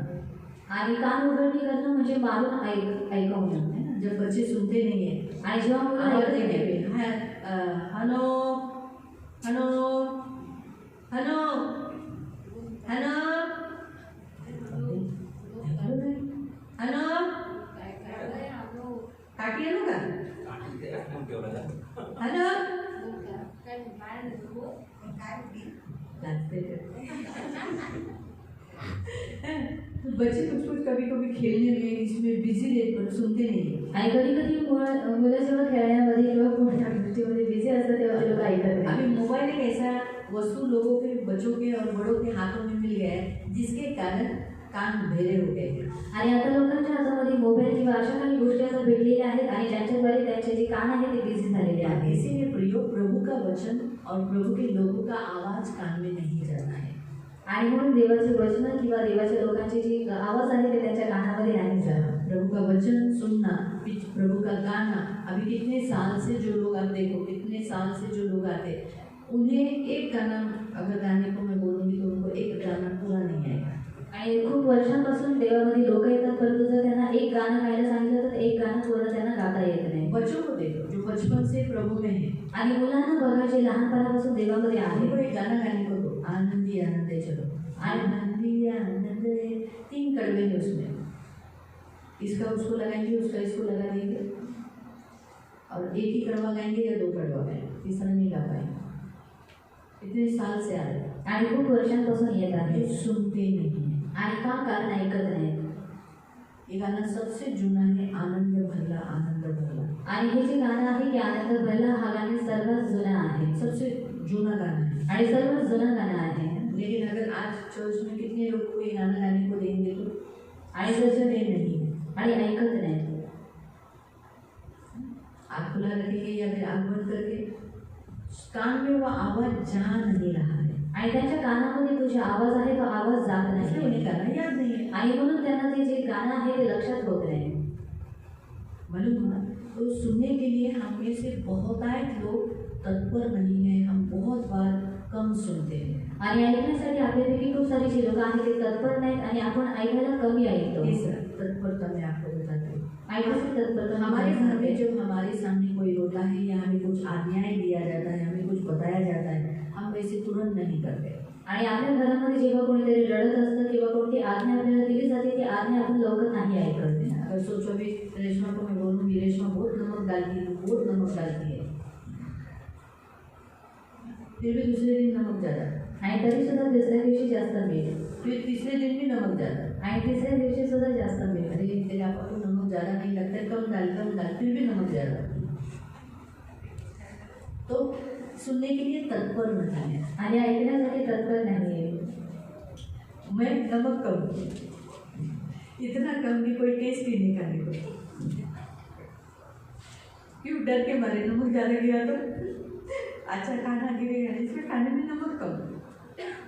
B: आणि कान उघडणी करणं म्हणजे मारून ऐकवणं
A: है ना। जब बच्चे सुनते नहीं है,
B: आणि जेव्हा मुलं
A: आवाज
B: ऐकत
A: देने
B: नाही
A: पे हनो हनो हनो हनो हनो काटी है का हनो बच्चे कुछ कभी कभी खेलने में इसमें बिजी रहते पर सुनते नहीं।
B: आणि कधी कधी मुलं जेव्हा खेळण्यामध्ये किंवा कोणत्या गोष्टीमध्ये बिझी असतात तेव्हा ते लोक ऐकत नाही।
A: अभी मोबाइल एक ऐसा वस्तु लोगों के, बच्चों के और बड़ों के हाथों में मिल गया है जिसके कारण कान बहरे हो गए हैं।
B: आणि आता लोकांच्या हातामध्ये मोबाईल किंवा अशा काही गोष्टी आता भेटलेल्या आहेत आणि त्यांच्याद्वारे त्यांचे जे कान आहे ते बिझी झालेले आहेत।
A: इसीलिए प्रियो, प्रभु का वचन और प्रभु के लोगों का आवाज कान में नहीं जाना है।
B: आणि म्हणून देवाचे वचन किंवा देवाच्या लोकांची जी आवाज आहे ते त्यांच्या कानामध्ये नाही जाणं।
A: प्रभु का वचन सुनना, प्रभु का गाना। अभी कितने साल से जो लोग, आप देखो कितने साल से जो लोग आते, उन्हें एक गाना अगर गाने को मैं बोलूँगी तो उनको एक गाना पूरा नहीं आएगा।
B: आणि खूप वर्षांपासून देवामध्ये लोक येतात परंतु जर त्यांना एक गाणं गायला सांगितलं तर एक गाणं पूर्ण त्यांना गाता येत नाही।
A: बच्चों को देखो जो बचपन से प्रभु में है,
B: आणि मुलांना बघा जे लहानपणापासून देवामध्ये
A: उनको
B: आहे
A: एक गाना गाने को दो, आनंदी आनंद है, चलो आनंदी आनंद है। 3 कड़वे हैं उसमें, इसका उसको लगाएंगे, उसका इसको लगा देंगे और एक ही कड़वा गाएंगे या 2 कड़वा गाएंगे, तीसरा नहीं गा पाएंगे। इतने साल से आ रहे
B: आणि खूप वर्षांपासून येत आहे
A: ये सुनते नहीं है।
B: आणि का? कारण ऐकत नाही।
A: ये गाना सबसे जुना है, आनंद भरला आनंद भरला।
B: आणि हे जे गाणं आहे की आनंद भरला हा गाणं सर्वात जुनं आहे
A: सबसे जूना गाना है।
B: आणि सर्वात जुनं गाणं आहे
A: लेकिन अगर आज चर्च में कितने लोग को ये गाना गाने को देंगे तो
B: आणि
A: सच
B: जर
A: में नहीं है।
B: आणि ऐकत नाही
A: आँख खुला रखेंगे या फिर आँख बंद करके कान में वो आवाज जा नहीं रहा है,
B: आणि त्यांच्या कानामध्ये तो जे आवाज आहे तो आवाज जात
A: इसलिए
B: नाही
A: उन्हें गाना याद नहीं है।
B: आणि म्हणून त्यांना ते जे गाणं आहे ते लक्षात होत नाही
A: मालूम हुआ तो सुनने के लिए हम में से बहुतायत लोग तत्पर नहीं है। हम बहुत बार कम सुनते हैं।
B: आणि ऐकण्यासाठी आपल्यापैकी खूप सारी जी लोक आहेत ते तत्पर नाहीत आणि आपण ऐकायला कमी ऐकतो
A: तीसरा तत्परता मैं आपको बताती हूँ।
B: ऐकायची तत्परता
A: हमारे घर में जब हमारे सामने कोई रोता है या हमें कुछ आज्ञाएं दिया जाता है, हमें कुछ बताया जाता है, हम वैसे तुरंत नहीं करते।
B: आणि आपल्या घरामध्ये जेव्हा कोणीतरी रडत असतं किंवा कोणती आज्ञा आपल्याला दिली जाते ती आज्ञा आपण लवकर नाही ऐकत
A: अगर सोचो भी रेशमा को मैं बोलूँगी रेशमा बहुत नमक डालती है, बहुत नमक डालती है, फिर भी दूसरे दिन नमक ज़्यादा,
B: आणि तरी सुद्धा दुसऱ्या दिवशी जास्त मीठ
A: फिर तीसरे दिन भी नमक ज़्यादा।
B: आणि तिसऱ्या दिवशी सुद्धा जास्त मीठ
A: अरे तेरे आपा को नमक ज़्यादा नहीं लगता है, कम डाल, फिर भी नमक ज़्यादा। तो सुनने के लिए तत्पर नहीं है।
B: आणि ऐकण्यासाठी तत्पर नाही आहे
A: मैं नमक कम, इतना कम कि कोई टेस्ट ही नहीं करने को, क्यों डर के मारे नमक ज़्यादा गिरा तो अच्छा खाना गिरेगा, इसमें खाने में नमक कम।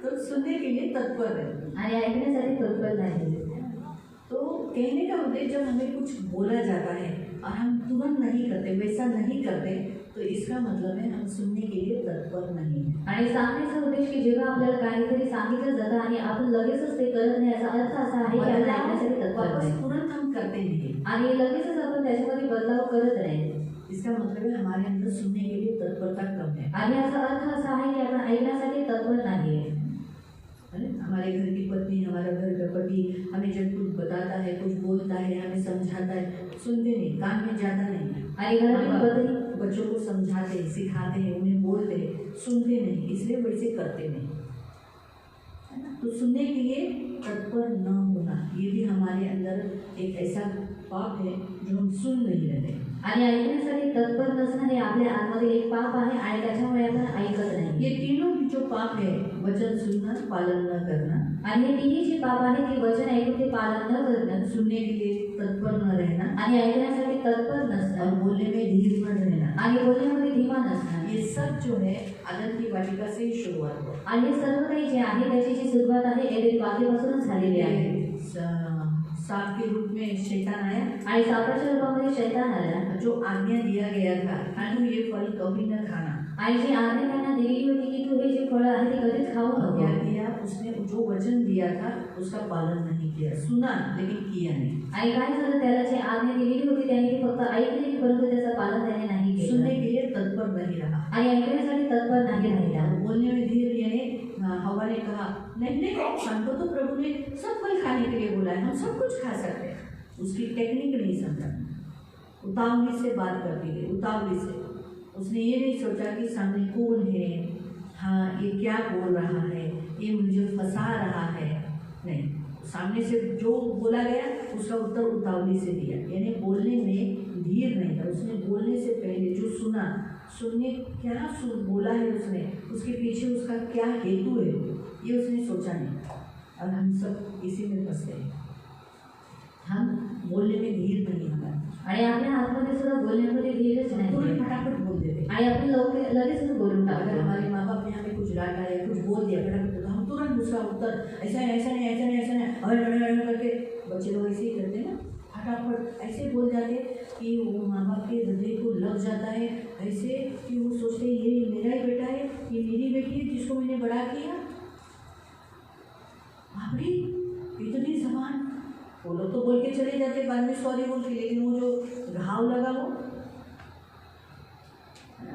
A: तो सुनने के लिए तत्पर है।
B: आणि ऐकण्यासाठी तत्पर नाही
A: तो कहने का उद्देश्य जब हमें कुछ बोला जाता है और हम तुरंत नहीं करते, वैसा नहीं करते, तो इसका मतलब है हम सुनने के लिए तत्पर नहीं है।
B: आणि सांगण्याचा उद्देश की जेव्हा आपल्याला काहीतरी सांगितलं जातं आणि आपण लगेचच ते करत नाही याचा अर्थ असा आहे की आपण ऐकण्यासाठी तत्पर
A: वापस
B: नाही
A: तुरंत हम करते नहीं,
B: आणि लगेचच आपण त्याच्यामध्ये बदलाव करत नाही
A: इसका मतलब है हमारे अंदर सुनने के लिए तत्परता कम है।
B: आणि याचा अर्थ असा आहे की आपण ऐकण्यासाठी तत्पर नाही आहे
A: हमारे घर की पत्नी, हमारा घर का पति हमें जब कुछ बताता है, कुछ बोलता है, हमें समझाता है, सुनते नहीं, कान में ज़्यादा नहीं।
B: आणि घरातील पत्नी
A: बच्चों को समझाते हैं, सिखाते हैं, उन्हें बोलते हैं, सुनते नहीं, इसलिए वैसे करते नहीं, है ना। तो सुनने के लिए तत्पर न होना ये भी हमारे अंदर एक ऐसा पाप है जो हम सुन नहीं रहे।
B: आणि ऐकण्यासाठी तत्पर नसणं हे आपल्या आतमध्ये एक पाप आहे आणि त्याच्यामुळे आपण ऐकत नाही
A: ये तीनों जो पाप है, वचन सुनना, पालन न करना,
B: आणि हे तिन्ही जे पाप आहे की वचन ऐकून ते पालन न करणं
A: सुनने के लिए तत्पर न रहना
B: आणि ऐकण्यासाठी तत्पर
A: और
B: नसणं
A: बोलने में धीर न रहना,
B: आणि बोलण्यामध्ये धीमा नसणं
A: ये सब जो है आदम की वाटिका से ही शुरुआत हुआ।
B: आणि हे सर्व काही जे आहे त्याची जी सुरुवात आहे एडेन बागेपासूनच झालेली आहे
A: सांप के रूप में शैतान आया,
B: आणि सापाच्या रूपामध्ये शैतान आला
A: जो आज्ञा दिया गया था खानू ये फल कभी न खाना,
B: आणि जी आज्ञा त्यांना दिलेली होती की तू हे जे फळ आहे ते कधीच खाऊ
A: और क्या
B: नको
A: किया उसने, जो वचन दिया था उसका पालन नहीं किया, सुना लेकिन किया नहीं।
B: आणि काय झालं त्याला जी आज्ञा दिलेली होती त्याने ती फक्त ऐकली परंतु त्याचं पालन त्याने नाही
A: सुनने
B: केलं
A: के लिए तत्पर नहीं रहा
B: आणि ऐकण्यासाठी तत्पर नाही राहिला
A: बोलने में धीर, यानी हवा ने कहा नहीं नहीं, हमको तो प्रभु ने सब फल खाने के लिए बोला है, हम सब कुछ खा सकते हैं, उसकी टेक्निक नहीं समझा, उतावली से बात कर दी गई, उतावली से। उसने ये नहीं सोचा कि सामने कौन है, हाँ ये क्या बोल रहा है, ये मुझे फंसा रहा है, नहीं, सामने से जो बोला गया उसका उत्तर उतावली से दिया, यानी बोलने में धीर नहीं था। उसने बोलने से पहले जो सुना, सुनने क्या बोला है उसने, उसके पीछे उसका क्या हेतु है, ये उसने सोचा नहीं। और हम सब इसी में फंसते हैं, हम बोलने में धीर नहीं हमारा,
B: आणि आपल्या आतमध्ये सुद्धा बोलण्यामध्ये धीरच नाही
A: तुरंत फटाफट बोल देते।
B: आणि आपण लगेच बोलून
A: अगर
B: टाकतो
A: हमारे माँ बाप ने हमें कुछ डांटा या कुछ बोल दिया फटाफट, तो हम तुरंत दूसरा उत्तर ऐसा नहीं, ऐसा नहीं, ऐसा नहीं, ऐसा नहीं, अरे करके बच्चे लोग ऐसे ही करते हैं ना, फटाफट ऐसे बोल जाते कि वो माँ बाप के हृदय को लग जाता है, ऐसे कि वो सोचते हैं ये मेरा ही बेटा है, ये मेरी बेटी है जिसको मैंने बड़ा किया। बापरे इतनी जबान, वो लोग तो बोल के चले जाते बाद में सॉरी बोल के, लेकिन वो जो घाव लगा वो,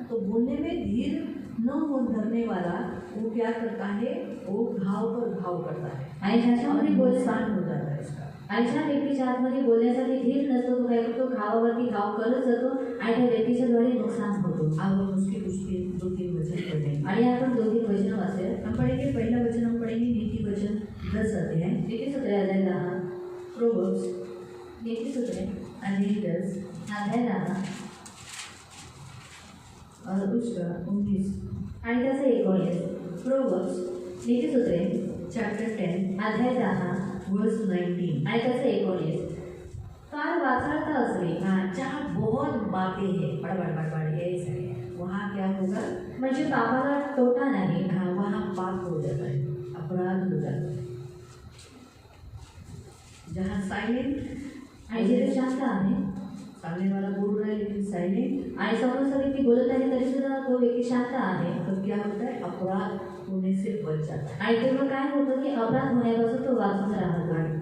A: तो बोलने में धीर न हो धरने वाला वो क्या करता है, वो घाव पर घाव करता है
B: आणि ज्याच्यामध्ये
A: नुकसान हो जाता है इसका।
B: आणि ज्या व्यक्तीच्या आतमध्ये बोलण्यासाठी धीर नसतो तो काय करतो घावावरती घाव करत जातो आणि त्या व्यक्तीच्या द्वारे नुकसान होतो
A: अब हम उसके कुछ दो तीन वचन पढ़ेंगे।
B: आणि आपण 2-3 वचन वाचूया
A: हम पढ़ेंगे, पहला वचन हम पढ़ेंगे नीति वचन 10 अध्याय,
B: नीतिसूत्रे अध्याय 10
A: प्रोवर्ब्स
B: नीतिसूत्रे
A: अध्याय 10
B: अध्याय 10
A: और उसका 19
B: आणि त्याचं 19
A: प्रोवर्ब्स
B: नीतिसूत्रे
A: चैप्टर 10
B: अध्याय 10
A: वर्स 19।
B: आणि त्याचं 19 फार वाचाळता असली
A: हाँ, जहाँ बहुत बातें हैं बड़ ऐसा है, वहाँ क्या होगा?
B: म्हणजे पापाला तोटा नाही।
A: हाँ, वहाँ पाप हो जाता है, अपराध हो जाता है। जहाँ साइलेंट
B: आणि जिथे शांत आहे
A: सामने वाला बोल रहा है लेकिन साइलेंट,
B: आणि समोरचा व्यक्ती बोलत आहे तरी सुद्धा तो व्यक्ति शांत आहे
A: तो क्या होता है? अपराध होने से बच जाता है।
B: आणि तेव्हा काय होतं की अपराध होण्यापासून तो वाचून राहत आहे।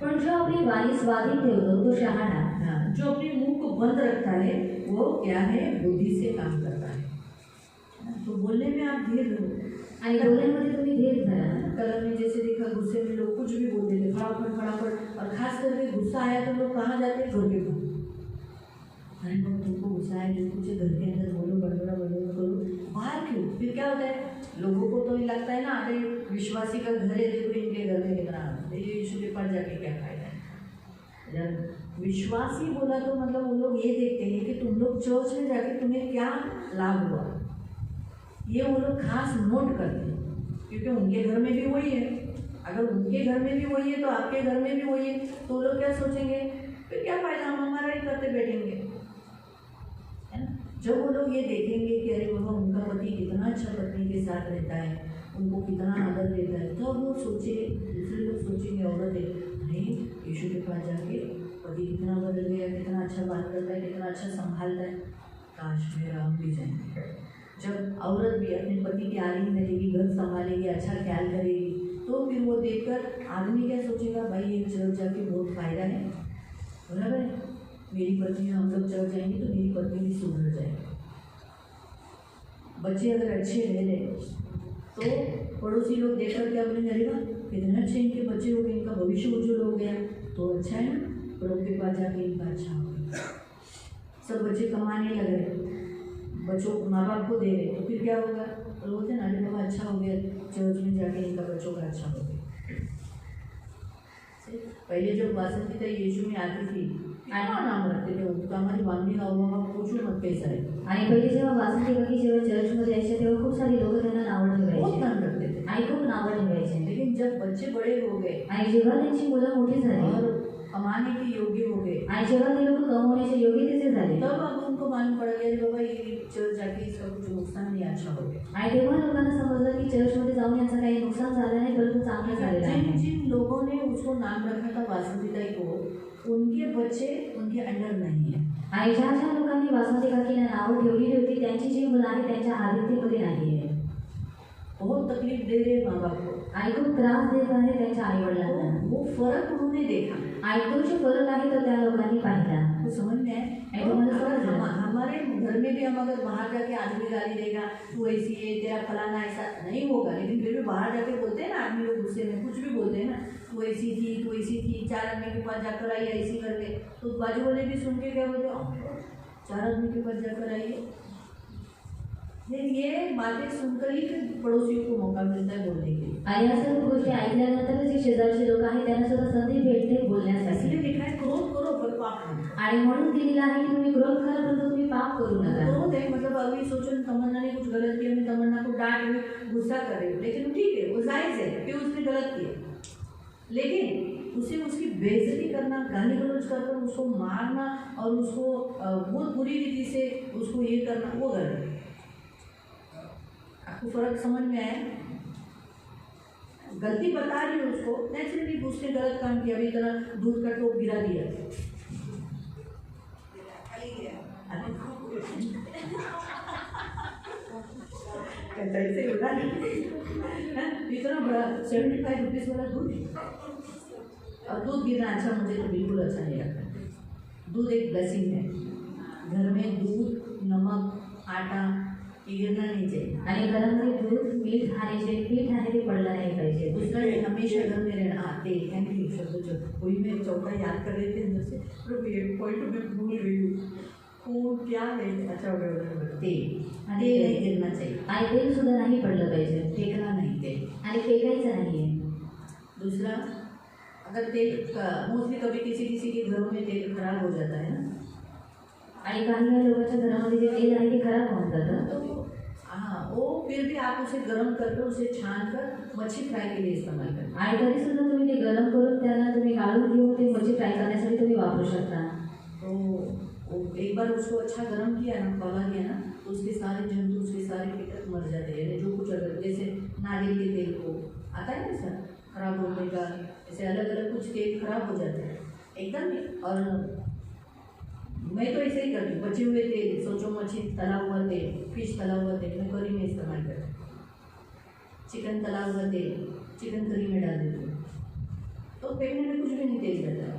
B: पण जो आपली वाणी स्वाधीन ठेवतो तो शहाणा।
A: हाँ, जो अपने मुंह को बंद रखता है वो क्या है? बुद्धि से काम करता है। तो बोलने में आप धीर रहो।
B: आणि बोलण्यामध्ये तुम्ही धीर धरा।
A: कल में जैसे देखा, गुस्से में लोग कुछ भी बोल देते, फटाफट, और खास करके गुस्सा आया तो लोग कहाँ जाते हैं? घर के बाहर। अरे बाबा, तुमको गुस्सा है, जो कुछ घर के अंदर बोलो, बड़बड़ा करो, बाहर क्यों? फिर क्या होता है? लोगों को तो ये लगता है ना, अरे विश्वासी का घर है, देखो इनके घर में कितना यीशु के पास जाके क्या फायदा है। जब विश्वासी बोला तो मतलब वो लोग ये देखते हैं कि तुम लोग चर्च में जाके तुम्हें क्या लाभ हुआ, ये वो लोग खास नोट करते हैं, क्योंकि उनके घर में भी वही है। अगर उनके घर में भी वही है तो आपके घर में भी वही है, तो वो लोग क्या सोचेंगे? फिर क्या फायदा, हम हमारा ही करते बैठेंगे, है ना। जब वो लोग ये देखेंगे कि अरे बाबा, उनका पति कितना अच्छा पत्नी के साथ रहता है, उनको कितना आदर देता है, तो वो सोचे, दूसरे लोग सोचेंगे, औरत है, अरे यीशु के पास जाके पति कितना बदल गया, कितना अच्छा बात करता है, कितना अच्छा संभालता है, काश मेरा हम भी जाएंगे। जब औरत भी अपने पति के आगे में रहेगी, घर संभालेगी, अच्छा ख्याल करेगी, तो फिर वो देखकर आदमी क्या सोचेगा? भाई ये चर्च जाके बहुत फायदा है, बराबर है, मेरी पत्नी, हम लोग चर्च जाएंगे तो मेरी पत्नी भी सुधर जाएगी। बच्चे अगर अच्छे रह रहे तो पड़ोसी लोग देखकर क्या बोलेंगे? अरे वाह, कितने अच्छे इनके बच्चे हो गए, इनका भविष्य उज्जवल हो गया, तो अच्छा है ना, प्रभु के पास जाके इनका अच्छा हो गया। सब बच्चे कमाने लग रहे, बच्चों माँ बाप को दे रहे, तो फिर क्या होगा? तो बोलते हैं ना, अरे बाबा अच्छा हो गया, चर्च में जाके इनका बच्चों का अच्छा हो गया। पहले जब वासंती यीशु में आती थी, कितना नाम रखते थे, उनका हमारी बांधनी गाँव पूछो मत कैसा है।
B: आणि पहिले जेव्हा वासंती काकी जेव्हा चर्चमध्ये यायचे तेव्हा खूप सारी लोक त्यांना नावं
A: बहुत
B: ठेवायचे
A: नाम रखते थे,
B: आणि खूप नावं ठेवायचे।
A: लेकिन जब बच्चे बड़े हो गए
B: आणि जेव्हा त्यांची मुलं मोठी झाली
A: और कमाने के योग्य हो गए,
B: आणि जेव्हा ते लोक कमवण्याचे योग्यतेचे झाले,
A: तब अब उनको मालूम पड़ गया, बाबा ये चर्च जाके इसका कुछ नुकसान नहीं, अच्छा हो गया।
B: आणि तेव्हा लोकांना समजलं की चर्चमध्ये जाऊन यांचं काही नुकसान झालं नाही, परंतु चांगलं झालेलं
A: जिन
B: आहे।
A: जिन लोगों ने उसको नाम रखा था वासंती को, उनके बच्चे उनके अंडर नहीं है।
B: आणि ज्या ज्या लोकांनी वासंती काकीला नावं ठेवली होती त्यांची जी मुलं आहेत त्यांच्या आदित्यमध्ये नाही आहे।
A: बहुत तकलीफ दे रहे माँ बाप को,
B: आणि खूप त्रास देत आहे त्यांच्या आई वडिलांना।
A: वो फर्क उन्होंने देखा,
B: आणि तो जो फरक आहे तो त्या लोकांनी पाहिला।
A: तो समझ में आए।
B: तो
A: अगर हमारे घर में भी हम अगर बाहर जाके आदमी गाली देगा, तू ऐसी है, तेरा फलाना ऐसा नहीं होगा, लेकिन फिर भी बाहर जाके बोलते हैं ना आदमी लोग, गुस्से में कुछ भी बोलते हैं ना, तू ऐसी थी, 4 आदमी के पास जाकर आई ऐसी करके, तो बाजू वाले भी सुन के क्या बोलते, 4 आदमी के पास जाकर आई है। ये बातें सुनकर ही फिर पड़ोसियों को मौका मिलता है बोलने के लिए।
B: आणि या सर्व गोष्टी ऐकल्यानंतर जे शेजारचे लोक आहेत त्यांना सुद्धा संधी भेटते बोलण्यासाठी।
A: इसलिए लिखा है, क्रोध करो पर पाप मत करो।
B: आणि म्हणून दिलेला आहे की तुम्ही क्रोध करा परंतु तुम्ही पाप करू नका।
A: क्रोध है मतलब अभी सोचो तमन्ना ने कुछ गलत किया, मैं तमन्ना को डांट रही, गुस्सा कर रही हूँ, लेकिन ठीक है, वो जायज़ है कि उसने गलत किया, लेकिन उसे उसकी बेइज्जती करना, गाली गलौज करके उसको मारना और उसको बहुत बुरी रीति से उसको ये करना, वो गलत है। आपको फर्क समझ में आया? गलती बता रही हो उसको, नेचुरली उसने गलत काम किया, अभी इतना दूध का टोप गिरा दिया, कैसे होगा? इतना बड़ा 75 रुपीज़ वाला दूध, और दूध गिरना अच्छा, मुझे तो बिल्कुल अच्छा नहीं लगता। दूध एक ब्लेसिंग है, घर में दूध, नमक, आटा गिरना नहीं चाहिए।
B: आणि घरामध्ये दूध, मीठ आणि जे पीठ आहे ते पडलं नहीं पाहिजे।
A: दूसरा ये हमेशा घर में रहना आते, थैंक यू शब्द जो कोई मैं चौथा याद कर रहे थे अंदर से, पर एक पॉइंट में भूल गई हूँ, वो क्या है? अच्छा हो गया, तेल नहीं गिरना चाहिए,
B: आणि तेल सुद्धा नाही पडलं पाहिजे,
A: फेंकना नहीं तेल,
B: आणि फेकायचं नाही आहे।
A: दूसरा, अगर तेल मोस्टली कभी किसी के घरों में तेल खराब हो जाता है ना,
B: आणि काही लोकांच्या घरामध्ये जे तेल आहे ते खराब होऊन जातं.
A: तो हाँ वो फिर भी आप उसे गर्म करके उसे छान कर मच्छी फ्राई के लिए इस्तेमाल करें.
B: आणि तरी सुद्धा तुम्ही ते गरम करून त्याला तुम्ही गाळून घेऊन ते मच्छी फ्राय करण्यासाठी तुम्ही वापरू शकता.
A: तो वो एक बार उसको अच्छा गर्म किया ना, पका दिया ना, तो उसके सारे जंतु, उसके सारे कीटक मर जाते हैं. जो कुछ अगर जैसे नारियल के तेल को आता है ना सर खराब होने का, ऐसे अलग अलग कुछ तेल खराब हो जाते हैं एकदम ही. और मैं तो ऐसे ही करती हूँ, बचे हुए तेल, सोचो मच्छी तला हुआ तेल, फिश तला हुआ तेल मैं करी में इस्तेमाल करती हूँ. चिकन तला हुआ तेल चिकन करी में डाल देती हूँ. तो फेंकने में कुछ भी नहीं तेल जाता है.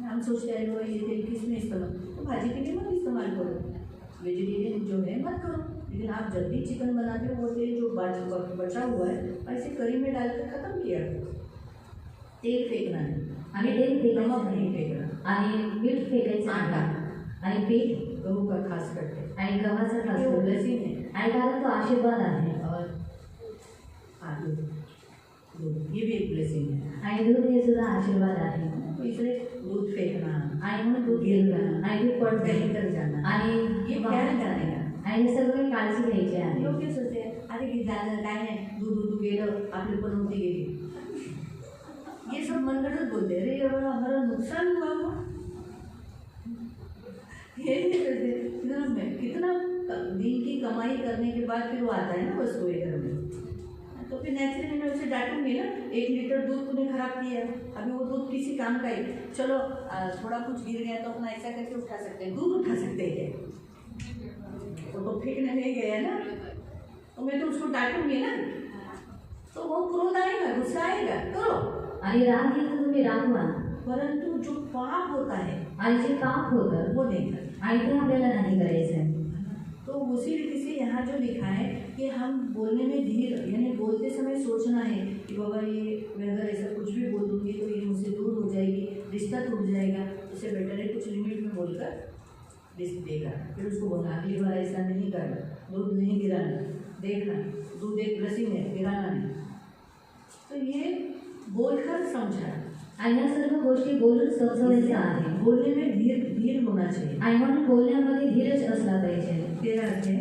A: हम सोचते हैं वो ये तेल किस में इस्तेमाल, तो भाजी के लिए मत इस्तेमाल करो, वेजिटेरियन जो है मत करो. लेकिन आप जब भी चिकन बनाते हो वो तेल जो बचा हुआ है ऐसे करी में डालकर ख़त्म किया करो. तेल फेंकना नहीं,
B: आणि तेल
A: नमक
B: फेकायचं
A: नहीं फेंकना.
B: आणि मीठ फेकायचं
A: आटा
B: आणि पीठ
A: गहू का खास करके
B: आणि गव्हाचा खास
A: ये वो
B: करून.
A: ब्लेसिंग है.
B: आणि कारण तो आशीर्वाद आहे.
A: और दूध दूध ये भी एक ब्लेसिंग है.
B: आणि दूध हे सुद्धा आशीर्वाद आहे.
A: तो इसलिए दूध फेंकना
B: आणि म्हणून दूध
A: गिरना
B: घेणं आणि दूध पडणं
A: कहीं कर जाना
B: आणि
A: ये क्या
B: वाहून
A: जानेगा.
B: जाणं आणि हे सगळं काळजी घ्यायची आहे.
A: लोक काय सोचते अरे की झालं काय नाही दूध गेलं आपली पण होती गेली. ये सब मनगढ़ंत बोलते हैं. अरे ये हमारा नुकसान हुआ वो ये नहीं करते. कितना दिन की कमाई करने के बाद फिर वो आता है ना वस्तु घर में, तो फिर नेचुरली मैं उसे डांटूंगी ना. 1 लीटर दूध तूने खराब किया, अभी वो दूध किसी काम का ही. चलो थोड़ा कुछ गिर गया तो अपना ऐसा करके उठा सकते हैं, दूध उठा सकते हैं क्या. वो तो फेंकने नहीं गया ना, तो मैं तो उसको डांटूंगी ना. तो वो क्रोध आएगा, गुस्सा आएगा, करो.
B: आणि राग घेऊन तुम्ही रागवा
A: परंतु जो पाप होता है
B: आणि जे पाप होतं
A: वो नहीं करना.
B: आणि ते आपल्याला नाही करायचं आहे.
A: तो उसी रीति से यहाँ जो लिखा है कि हम बोलने में धीर, यानी बोलते समय सोचना है कि बाबा ये मैं अगर ऐसा कुछ भी बोल दूँगी तो ये मुझसे दूर हो जाएगी, रिश्ता टूट जाएगा. उससे बेटर है कुछ लिमिट में बोलकर रिश्ते देगा. फिर उसको बोलना अगली बार ऐसा नहीं करना, दूध नहीं गिराना, देखना दूध एक ब्लेसिंग है, गिराना नहीं. तो ये बोलकर समझाना.
B: आणि या सर्व गोष्टी बोलून समजवायचं आहे.
A: बोलने में धीर होना चाहिए.
B: आणि म्हणून बोलण्यामध्ये धीरज असला पाहिजे.
A: 13 अध्याय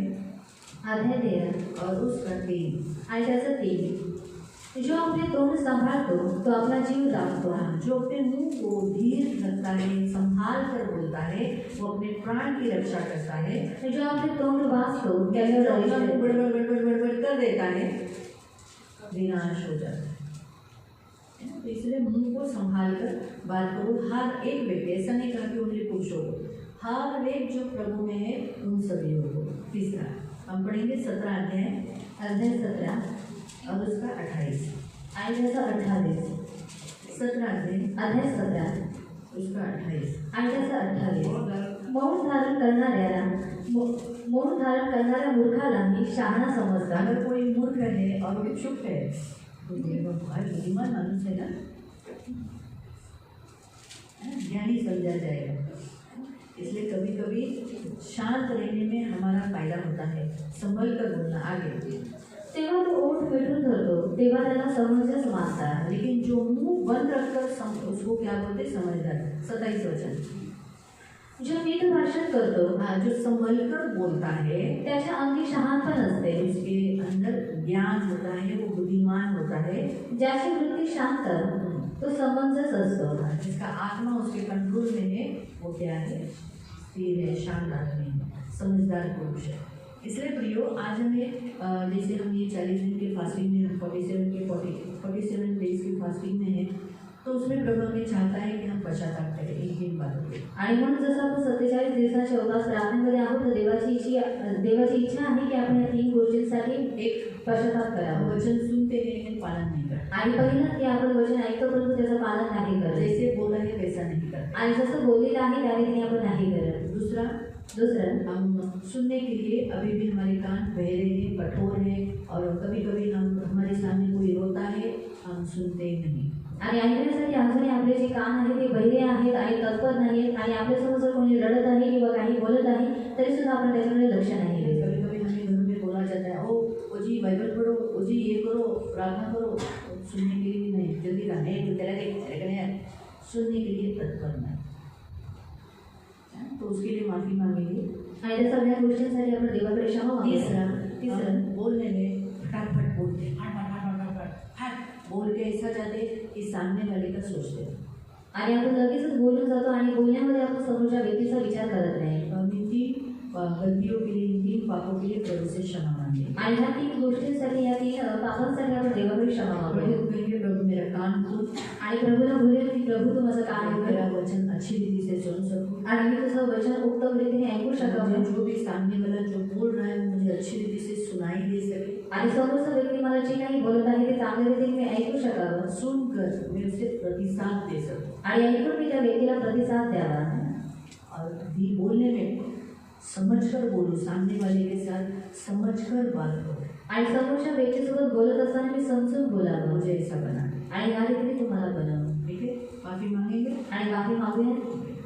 B: अध्याय 13
A: और उसका 3.
B: आणि त्याचं 3. जो अपने तोंड संभाळतो तो आपला जीव राखतो.
A: जो अपने मुंह को धीर रखता है, संभाल कर बोलता है, वो अपने प्राण की रक्षा करता है.
B: जो अपने तोंड वाचतो
A: जो
B: त्याच्यावर
A: अपना
B: आयुष्य
A: मुंह बड़बड़ कर देता है विनाश हो जाता है. तो इसलिए मुंह को संभाल कर बात करो. हर एक व्यक्ति, ऐसा नहीं कहा कि उन्हें पुरुषों को, हर एक जो प्रभु में है उन सभी को. 3 हम पढ़ेंगे 17 अध्याय
B: 17
A: और उसका 28.
B: आणि त्याचा 28.
A: 17
B: अध्याय 17
A: उसका 28.
B: आणि त्याचा 28. मौन धारण करणाऱ्याला मौन धारण करणाऱ्या मूर्खाला मी शहाणा समजता.
A: अगर कोई मूर्ख है और वो चुप है तो ये भाई बुद्धिमान मानुष है ना, ज्ञानी समझा जाएगा. इसलिए कभी कभी शांत रहने में हमारा फायदा होता है. संभल कर बोलना आगे.
B: तेव्हा तो ओठ मिटून धरतो तेव्हा त्याला समंजस मानतात.
A: लेकिन जो मुंह बंद रखकर उसको क्या बोलते समझदार. 27 वचन.
B: जो नीट भाषण करतो
A: हाँ, जो संभल कर बोलता है
B: त्याच्या अंगी शहाणपण असते.
A: उसके अंदर ज्ञान होता है, वो बुद्धिमान होता है.
B: ज्याची वृत्ती शांत तो समंजस असतो.
A: जिसका आत्मा उसके कंट्रोल में है वो क्या है, स्थिर है, शांत आदमी है, समझदार पुरुष है. इसलिए प्रियो आज हमें जैसे हम ये 40 दिन के फास्टिंग में 47 डेज की फास्टिंग में है, तो उसमें प्रभु हमें चाहता है कि हम पश्चाताप करें एक दिन बाद.
B: आणि म्हणून जसं आपण 47 दिवसाच्या उपवास प्रार्थनेमध्ये आहोत तर देवाची इच्छा आहे की आपण या 3 गोष्टींसाठी एक पश्चाताप करावा.
A: वचन सुनते हैं लेकिन पालन नहीं करते.
B: आणि पहिलं की आपण वचन ऐकतो परंतु त्याचं पालन नाही करत.
A: जैसे बोला है वैसा नहीं करते.
B: आणि जसं बोललेलं आहे त्या रीतीने आपण नाही करत. दूसरा
A: हम सुनने के लिए अभी भी हमारे कान बहरे हैं, कठोर हैं, और कभी कभी हमारे सामने कोई रोता है हम सुनते नहीं.
B: आणि ऐकण्यासाठी अजूनही आपले जे कान आहे ते बहिरे आहेत आणि तत्पर नाही आहेत. आणि आपल्यासमोर जर कोणी रडत आहे किंवा काही बोलत आहे तरी सुद्धा आपण त्याच्याकडे लक्ष नाही देत.
A: कभी कभी हमें घर में बोला जाता है ओ जी बाइबल पढ़ो, ओ जी ये करो, प्रार्थना करो. सुनने के लिए नहीं, जल्दी का नहीं तो तेरा सुनने के लिए तत्पर नहीं. तो उसके लिए माफ़ी मांगेंगे।
B: आणि त्या सगळ्या गोष्टींसाठी आपण देवाकडे क्षमा
A: तीसरा
B: मागूया.
A: हम बोलने में फटाफट बोलते हैं, फट फट फट फट फट फट बोल के ऐसा जाते कि सामने वाले का सोचते हैं।
B: आणि आपण लगेचच बोलून जातो आणि बोलण्यामध्ये आपण समोरच्या व्यक्तीचा विचार करत नाही.
A: हम इन तीन गलतियों के लिए, इन तीन पापों के लिए प्रभु से क्षमा मांगे।
B: आणि ह्या 3 गोष्टींसाठी, या 3 पापांसाठी आपण देवाकडे क्षमा मागूया.
A: प्रभु कहेंगे, प्रभु मेरा कान खोल,
B: आणि प्रभूला बोलेल की प्रभू तू माझं कान
A: मैं
B: उघड
A: तेरा वचन अच्छी रीति से सुन सकूं।
B: आणि मी तुझं वचन उत्तम रीतीने ऐकू शकावं
A: मुझे जो भी सामने वाला जो बोल रहा है मुझे अच्छी रीति से सुनाई दे सके।
B: आणि समोरचा व्यक्ती मला जे काही बोलत आहे ते चांगल्या रीतीने मी ऐकू शकावं
A: सुनकर मैं उसे प्रतिसाद दे सकूं।
B: आणि ऐकून मी त्या व्यक्तीला प्रतिसाद द्यावा.
A: और भी बोलने में समझकर बोलूं, सामने वाले के साथ समझकर बात करो।
B: आणि समोरच्या व्यक्तीसोबत बोलत असताना मी समजून बोलावं
A: मुझे ऐसा बना,
B: आणि या रीतीने तुम्हाला बनवं.
A: ठीक है? माफी मांगेंगे
B: आणि माफी मागूया.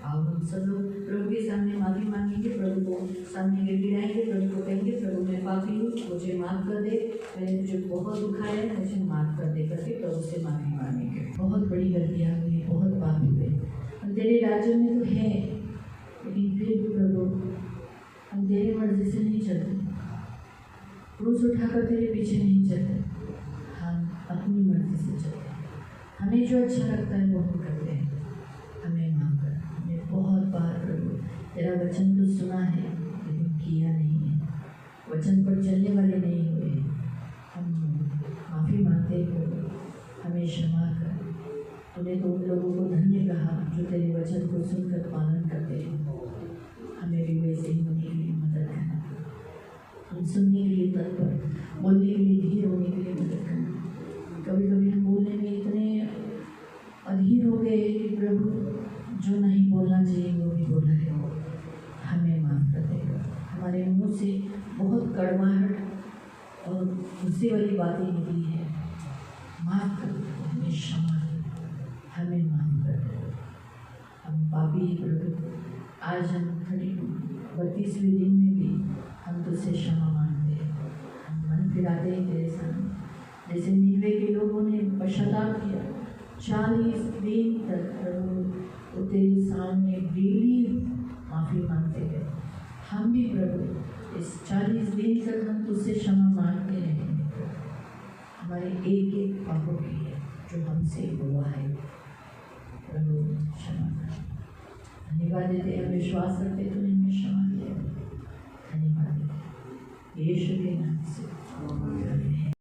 A: और हम सब लोग प्रभु के सामने माफी मांगेंगे, प्रभु को सामने गिड़गिड़ाएंगे, प्रभु को कहेंगे, प्रभु मैं पापी हूँ, मुझे माफ़ कर दे, मैंने तुझे बहुत दुखाया है, मुझे माफ़ कर दे करके प्रभु से माफी मांगेंगे। बहुत बड़ी गलतियाँ हुई, बहुत पाप हुए, हम तेरे राज्य में तो है, लेकिन फिर भी प्रभु हम तेरी मर्जी से नहीं चलते, क्रूस उठाकर तेरे पीछे नहीं चलते, हम अपनी मर्जी से चलते, हमें जो अच्छा लगता है वो हम करते हैं, हमें माफ कर। हमने बहुत बार प्रभु तेरा वचन तो सुना है लेकिन किया नहीं है, वचन पर चलने वाले नहीं हुए, हम माफ़ी मांगते हैं प्रभु, हमें क्षमा कर। तूने तो उन लोगों को धन्य कहा जो तेरे वचन को सुनकर पालन करते हैं, हमें भी वैसे ही होने के लिए मदद करना, हम सुनने के लिए तत्पर, बोलने के लिए धीर होने के लिए मदद करना। कभी कभी हम बोलने में इतने अधीर हो गए कि प्रभु जो नहीं बोलना चाहिए वो भी बोला है, हमें माफ़ कर देगा। हमारे मुंह से बहुत कड़वाहट और गुस्से वाली बातें निकली है, माफ़ कर दो, हमें क्षमा दे, हमें माफ़ कर दो। हम पापी हैं प्रभु, आज हम 32वें दिन में भी हम तुझसे क्षमा मांगते हैं, हम मन फिराते हैं तेरे सामने, जैसे नीवे के लोगों ने पश्चाताप किया 40 दिन तक प्रभु वो तेरे सामने डेली माफ़ी मांगते गए। हम भी प्रभु इस 40 दिन तक हम तुझसे क्षमा मांगते रहेंगे, हमारे एक एक पापों के लिए जो हमसे हुआ है, प्रभु क्षमा कर। धन्यवाद देते हैं, विश्वास करते तूने हमें क्षमा किया, धन्यवाद देते यीशु के नाम।